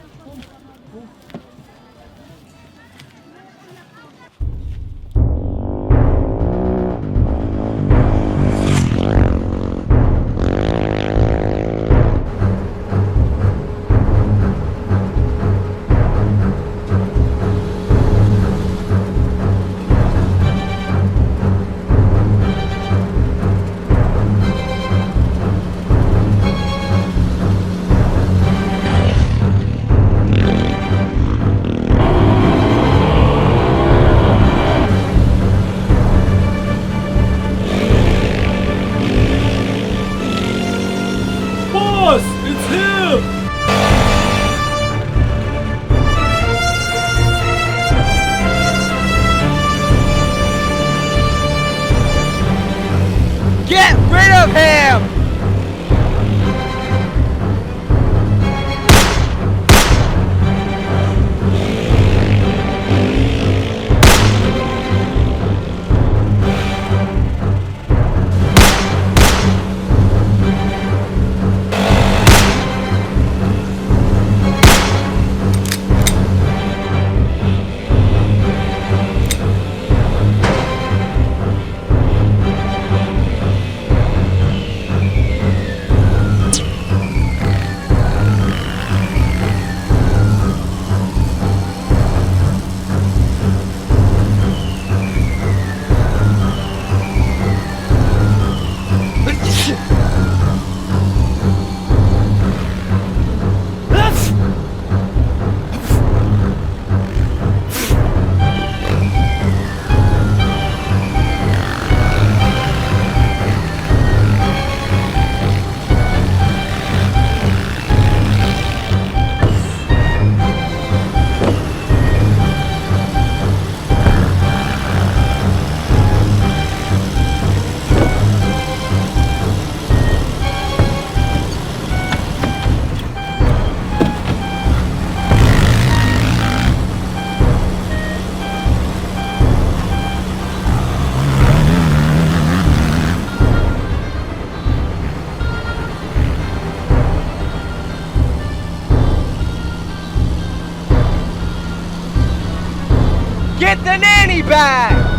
Get the nanny bag!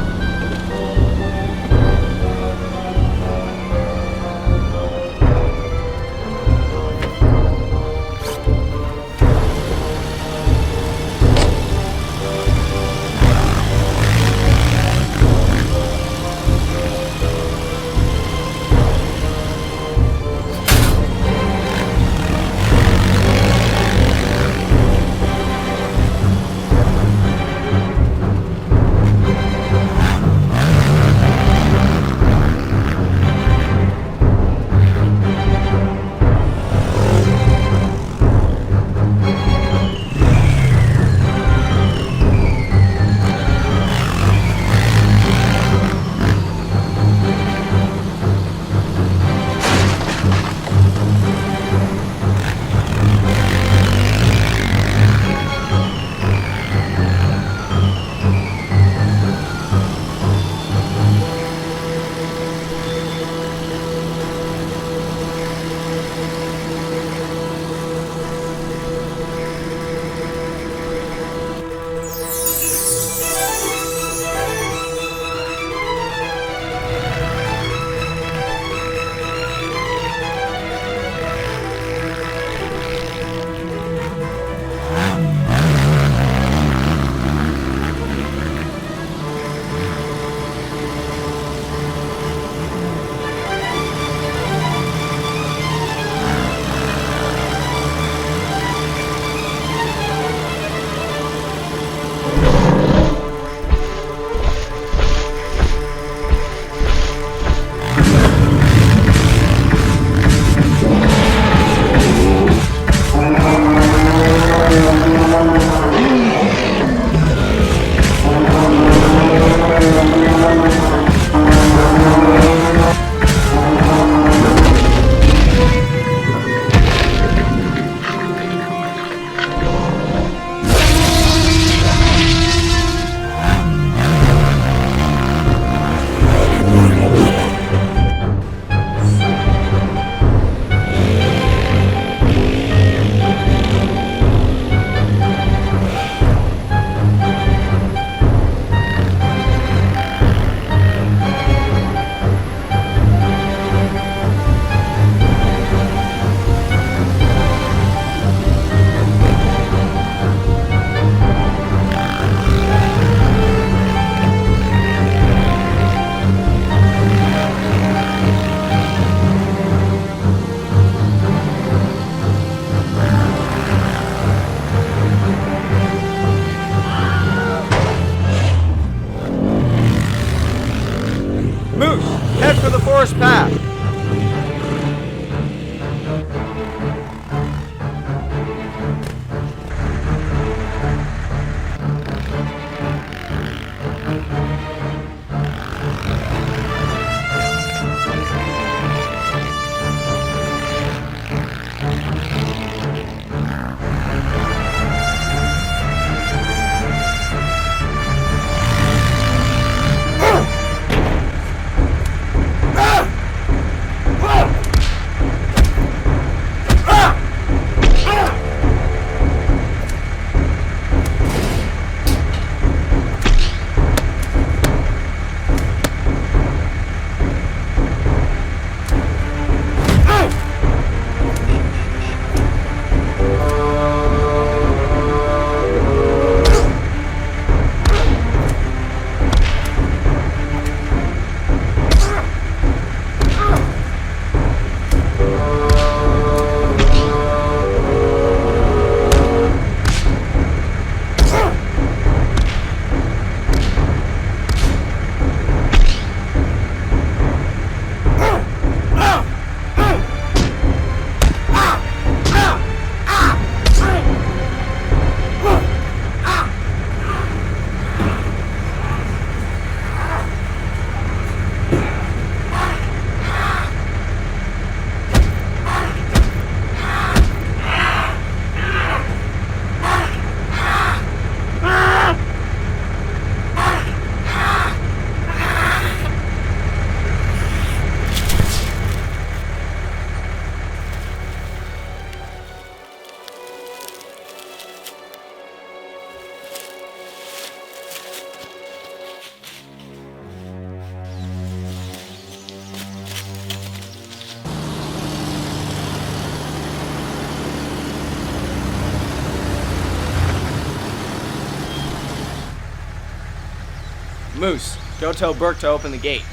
Moose, go tell Burke to open the gate.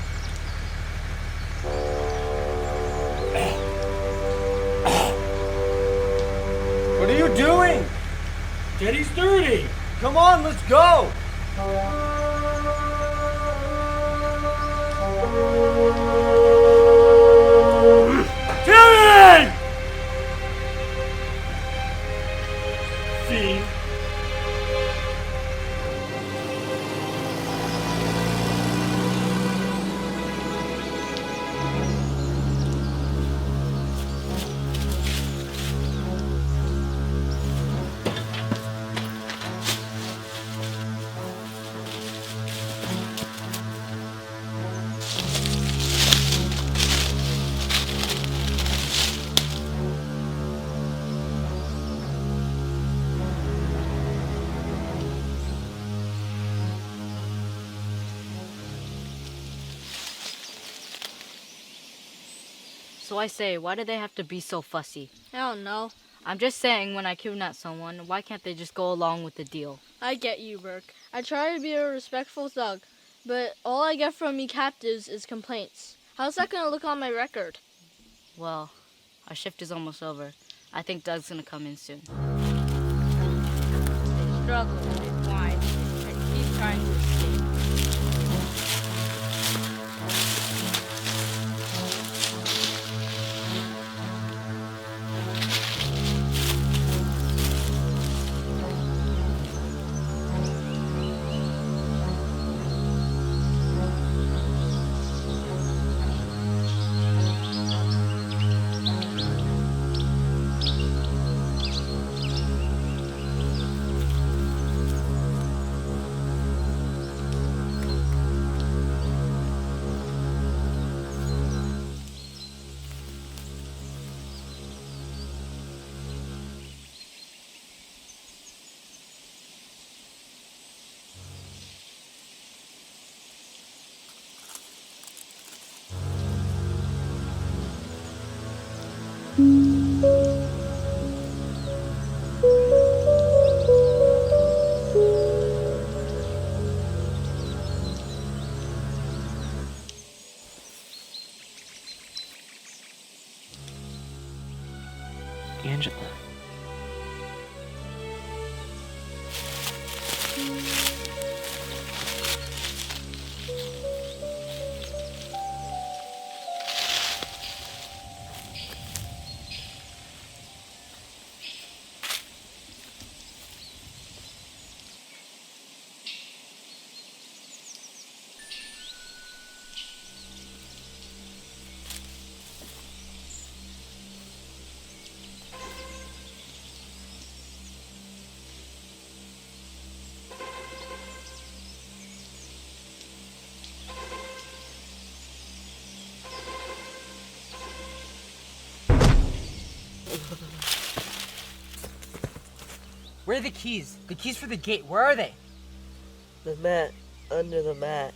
What are you doing? Teddy's dirty. Come on, let's go. Teddy! Fiend. So I say, why do they have to be so fussy? I don't know. I'm just saying, when I kidnap someone, why can't they just go along with the deal? I get you, Burke. I try to be a respectful thug, but all I get from me captives is complaints. How's that gonna look on my record? Well, our shift is almost over. I think Doug's gonna come in soon. They struggle with wine and keep trying to escape. Angela. Where are the keys? The keys for the gate, where are they? The mat, under the mat.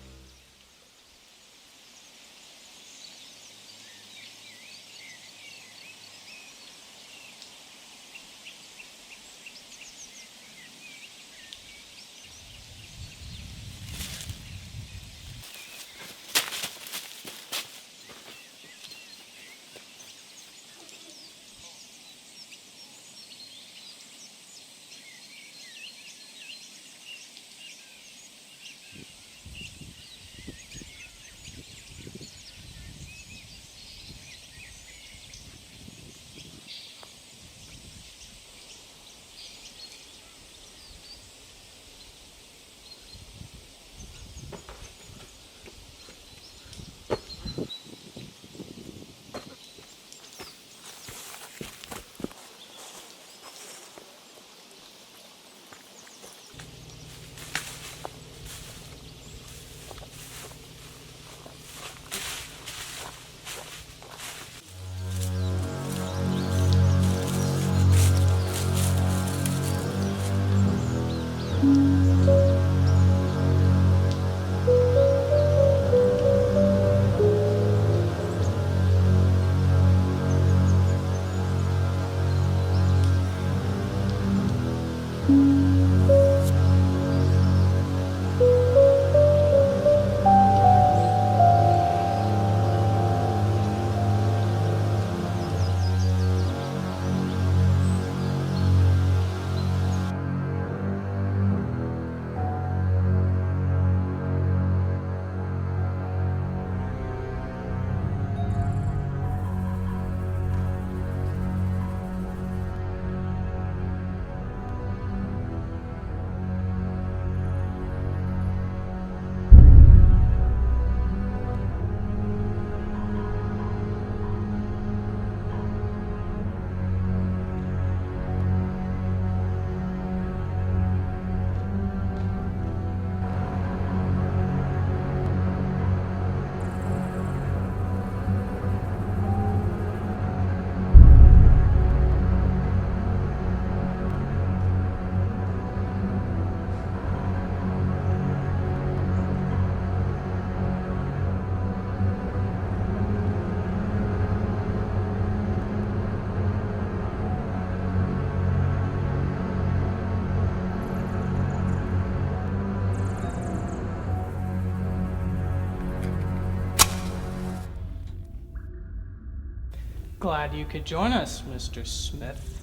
Glad you could join us, Mr. Smith.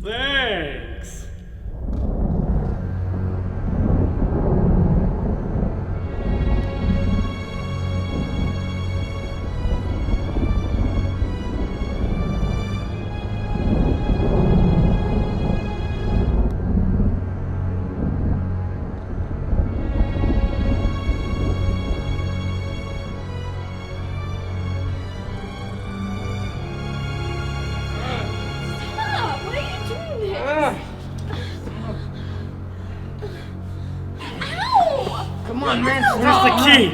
Thanks. Come on, man. Where's the key?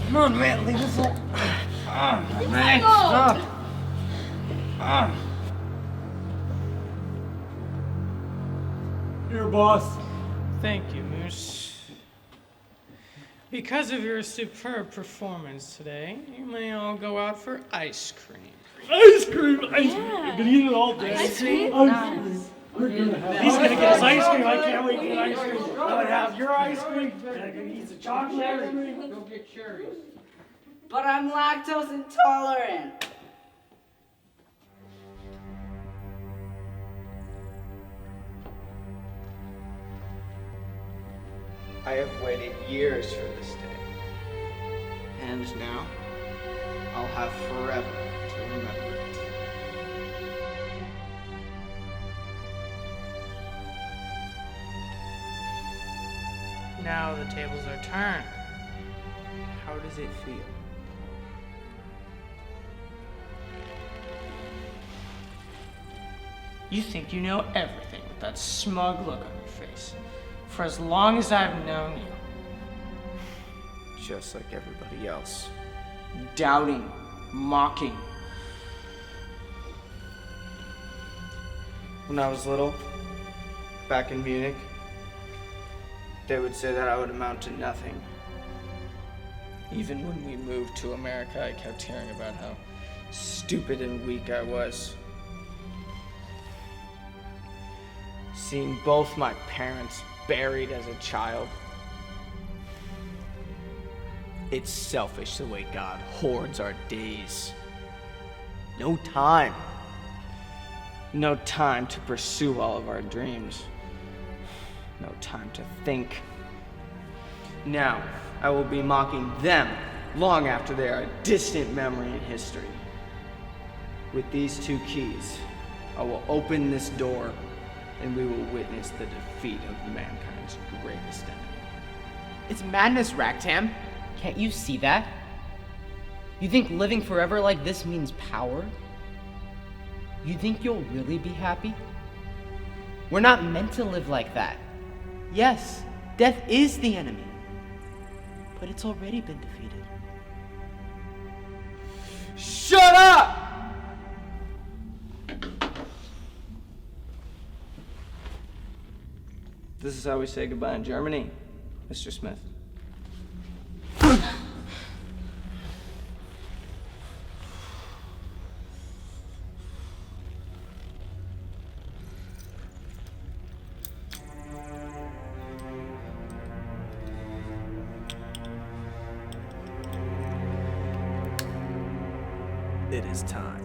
Come on, man. Leave us alone. Man, stop. Here, boss. Thank you, Moose. Because of your superb performance today, you may all go out for ice cream. Ice cream! Ice cream! I've been eating it all day. Ice cream? Nice. He's gonna get us ice cream. I can't wait to get ice cream. I'm gonna have your ice cream. I'm gonna eat some chocolate ice cream. Go get cherries. But I'm lactose intolerant. I have waited years for this day. And now, I'll have forever to remember it. Now the tables are turned. How does it feel? You think you know everything with that smug look on your face. For as long as I've known you. Just like everybody else. Doubting, mocking. When I was little, back in Munich, they would say that I would amount to nothing. Even when we moved to America, I kept hearing about how stupid and weak I was. Seeing both my parents buried as a child. It's selfish the way God hoards our days. No time. No time to pursue all of our dreams. No time to think. Now, I will be mocking them long after they are a distant memory in history. With these 2 keys, I will open this door and we will witness the defeat of mankind's greatest enemy. It's madness, Racktam. Can't you see that? You think living forever like this means power? You think you'll really be happy? We're not meant to live like that. Yes, death is the enemy, but it's already been defeated. Shut up! This is how we say goodbye in Germany, Mr. Smith. It is time.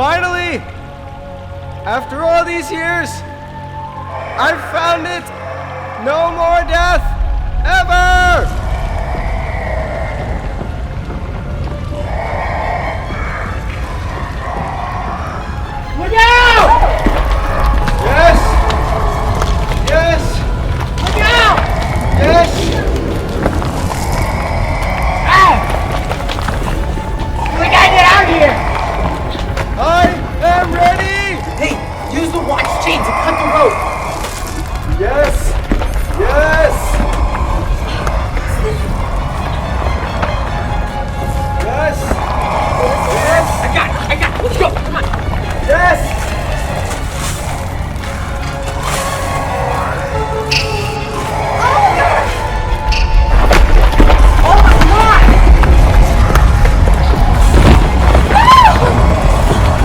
Finally! After all these years, I've found it! No more death! Ever! Look out! Yes! Yes! Look out! Yes! We gotta get out of here! I am ready! Hey, use the watch chain to cut the rope! Yes! Yes! Yes! Yes! I got it! Let's go! Come on! Yes!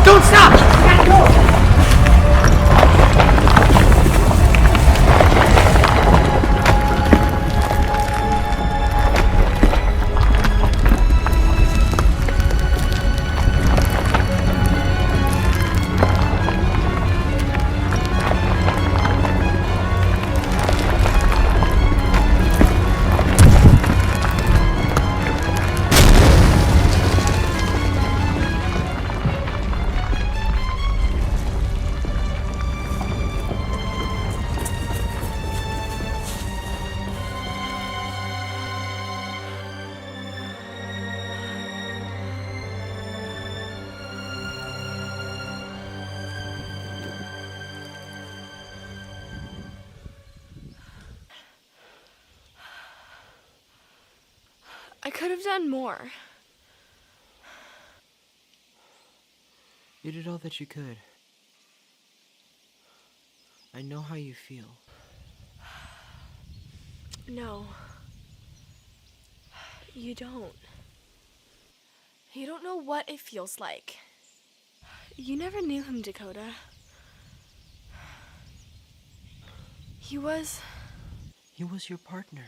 Don't stop! We gotta go! I could have done more. You did all that you could. I know how you feel. No. You don't. You don't know what it feels like. You never knew him, Dakota. He was your partner.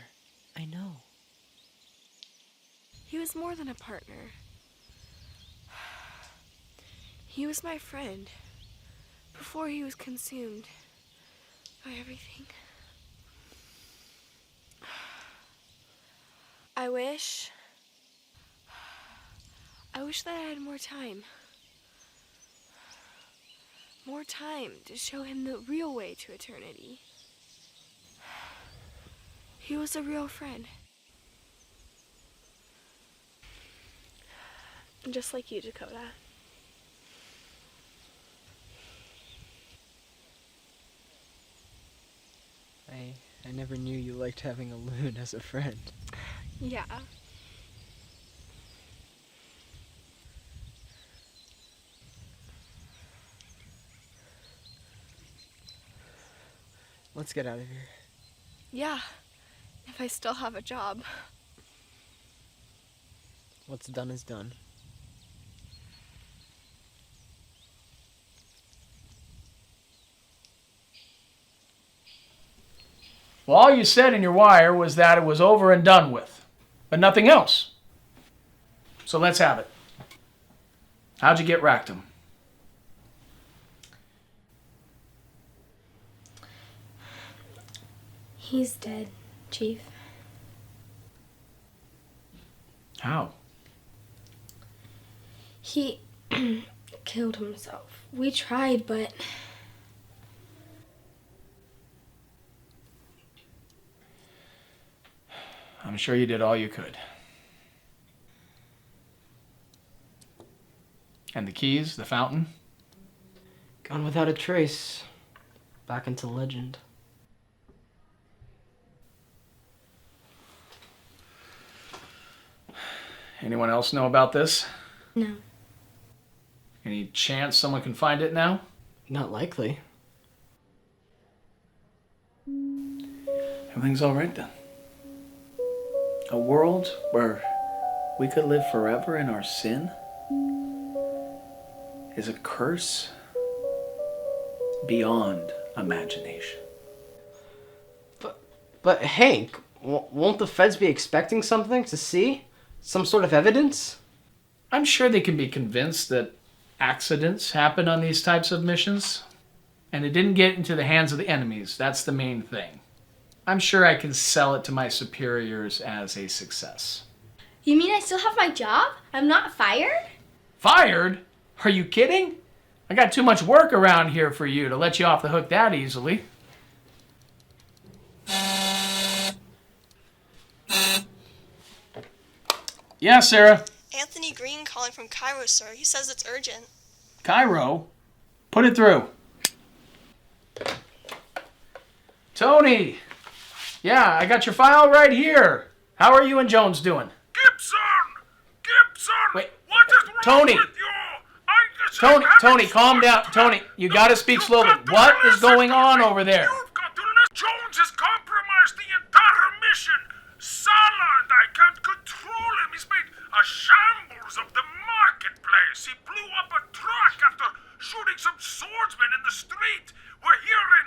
I know. He was more than a partner. He was my friend before he was consumed by everything. I wish that I had more time. More time to show him the real way to eternity. He was a real friend. Just like you, Dakota. I never knew you liked having a loon as a friend. Yeah. Let's get out of here. Yeah. If I still have a job. What's done is done. Well, all you said in your wire was that it was over and done with, but nothing else. So let's have it. How'd you get Racktam? He's dead, Chief. How? He killed himself. We tried, but I'm sure you did all you could. And the keys, the fountain? Gone without a trace. Back into legend. Anyone else know about this? no. Any chance someone can find it now? Not likely. Everything's all right then. A world where we could live forever in our sin is a curse beyond imagination. But Hank, won't the feds be expecting something to see? Some sort of evidence? I'm sure they can be convinced that accidents happen on these types of missions. And it didn't get into the hands of the enemies. That's the main thing. I'm sure I can sell it to my superiors as a success. You mean I still have my job? I'm not fired? Fired? Are you kidding? I got too much work around here for you to let you off the hook that easily. Yeah, Sarah. Anthony Green calling from Cairo, sir. He says it's urgent. Cairo? Put it through. Tony! Yeah, I got your file right here. How are you and Jones doing? Gibson! Wait, What is wrong Tony! with you? Tony, calm down. Tony, you gotta speak slowly. What is going on over there? Jones has compromised the entire mission. Salah and I can't control him. He's made a shambles of the marketplace. He blew up a truck after shooting some swordsmen in the street. We're here in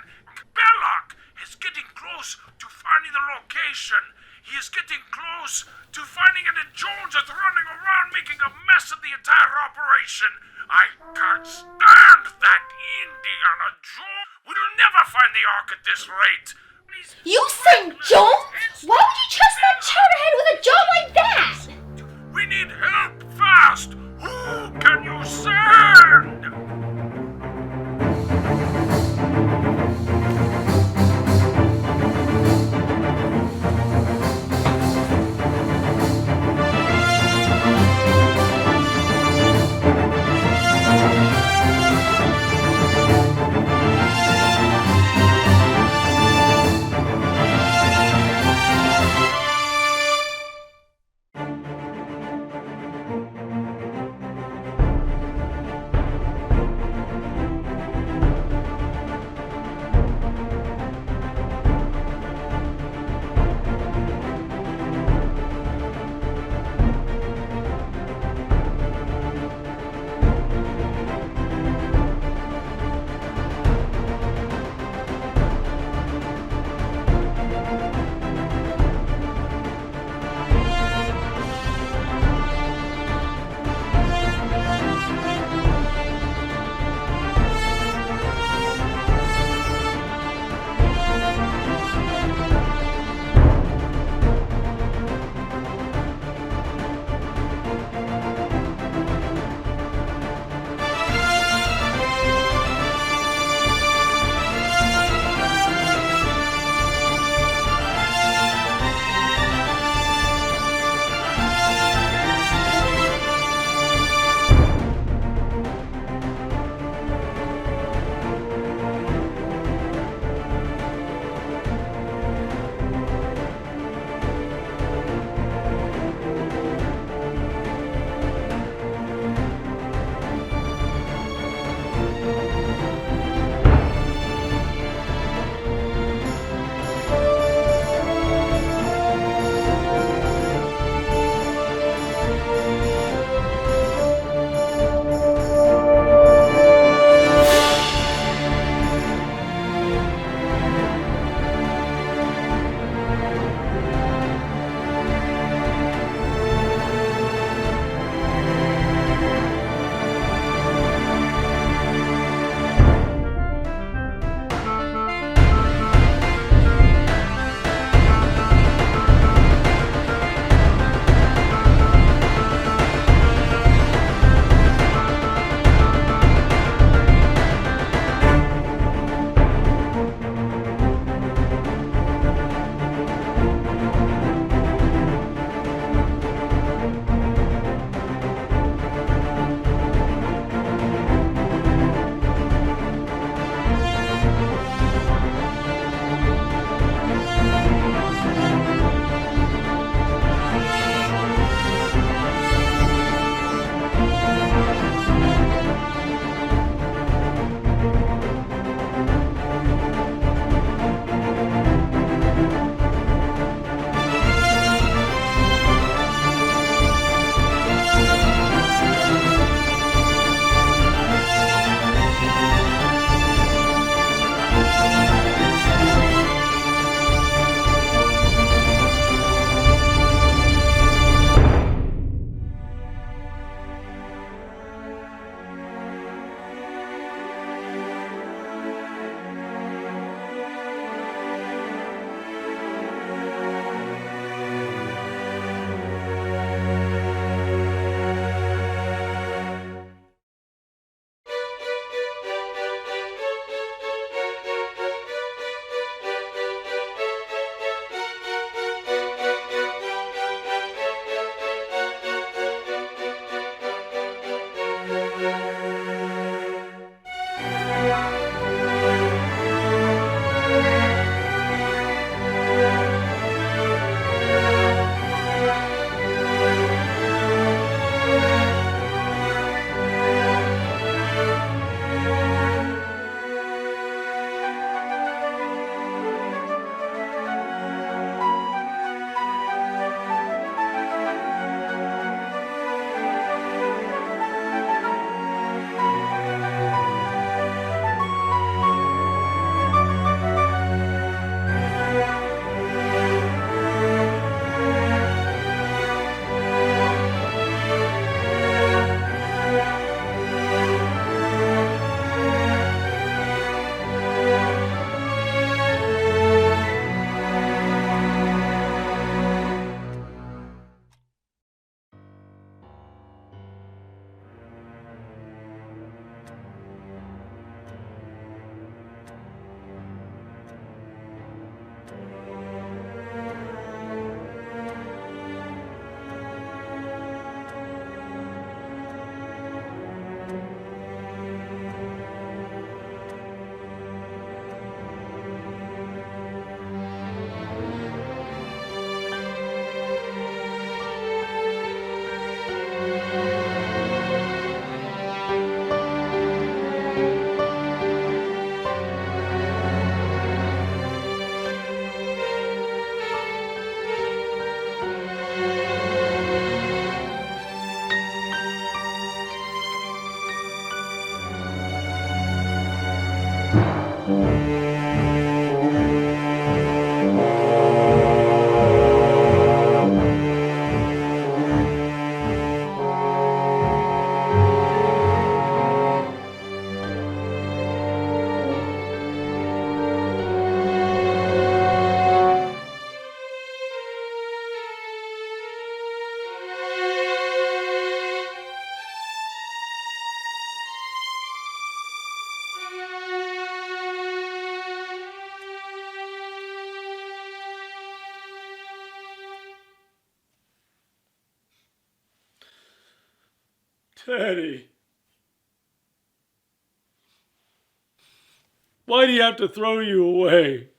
Belloc. He's getting close to finding the location. He is getting close to finding it, and Jones is running around making a mess of the entire operation. I can't stand that Indiana Jones. We'll never find the Ark at this rate. You sent Jones? Why would you trust that chowderhead with a job like that? We need help fast. Who can you send? Teddy. Why do you have to throw you away?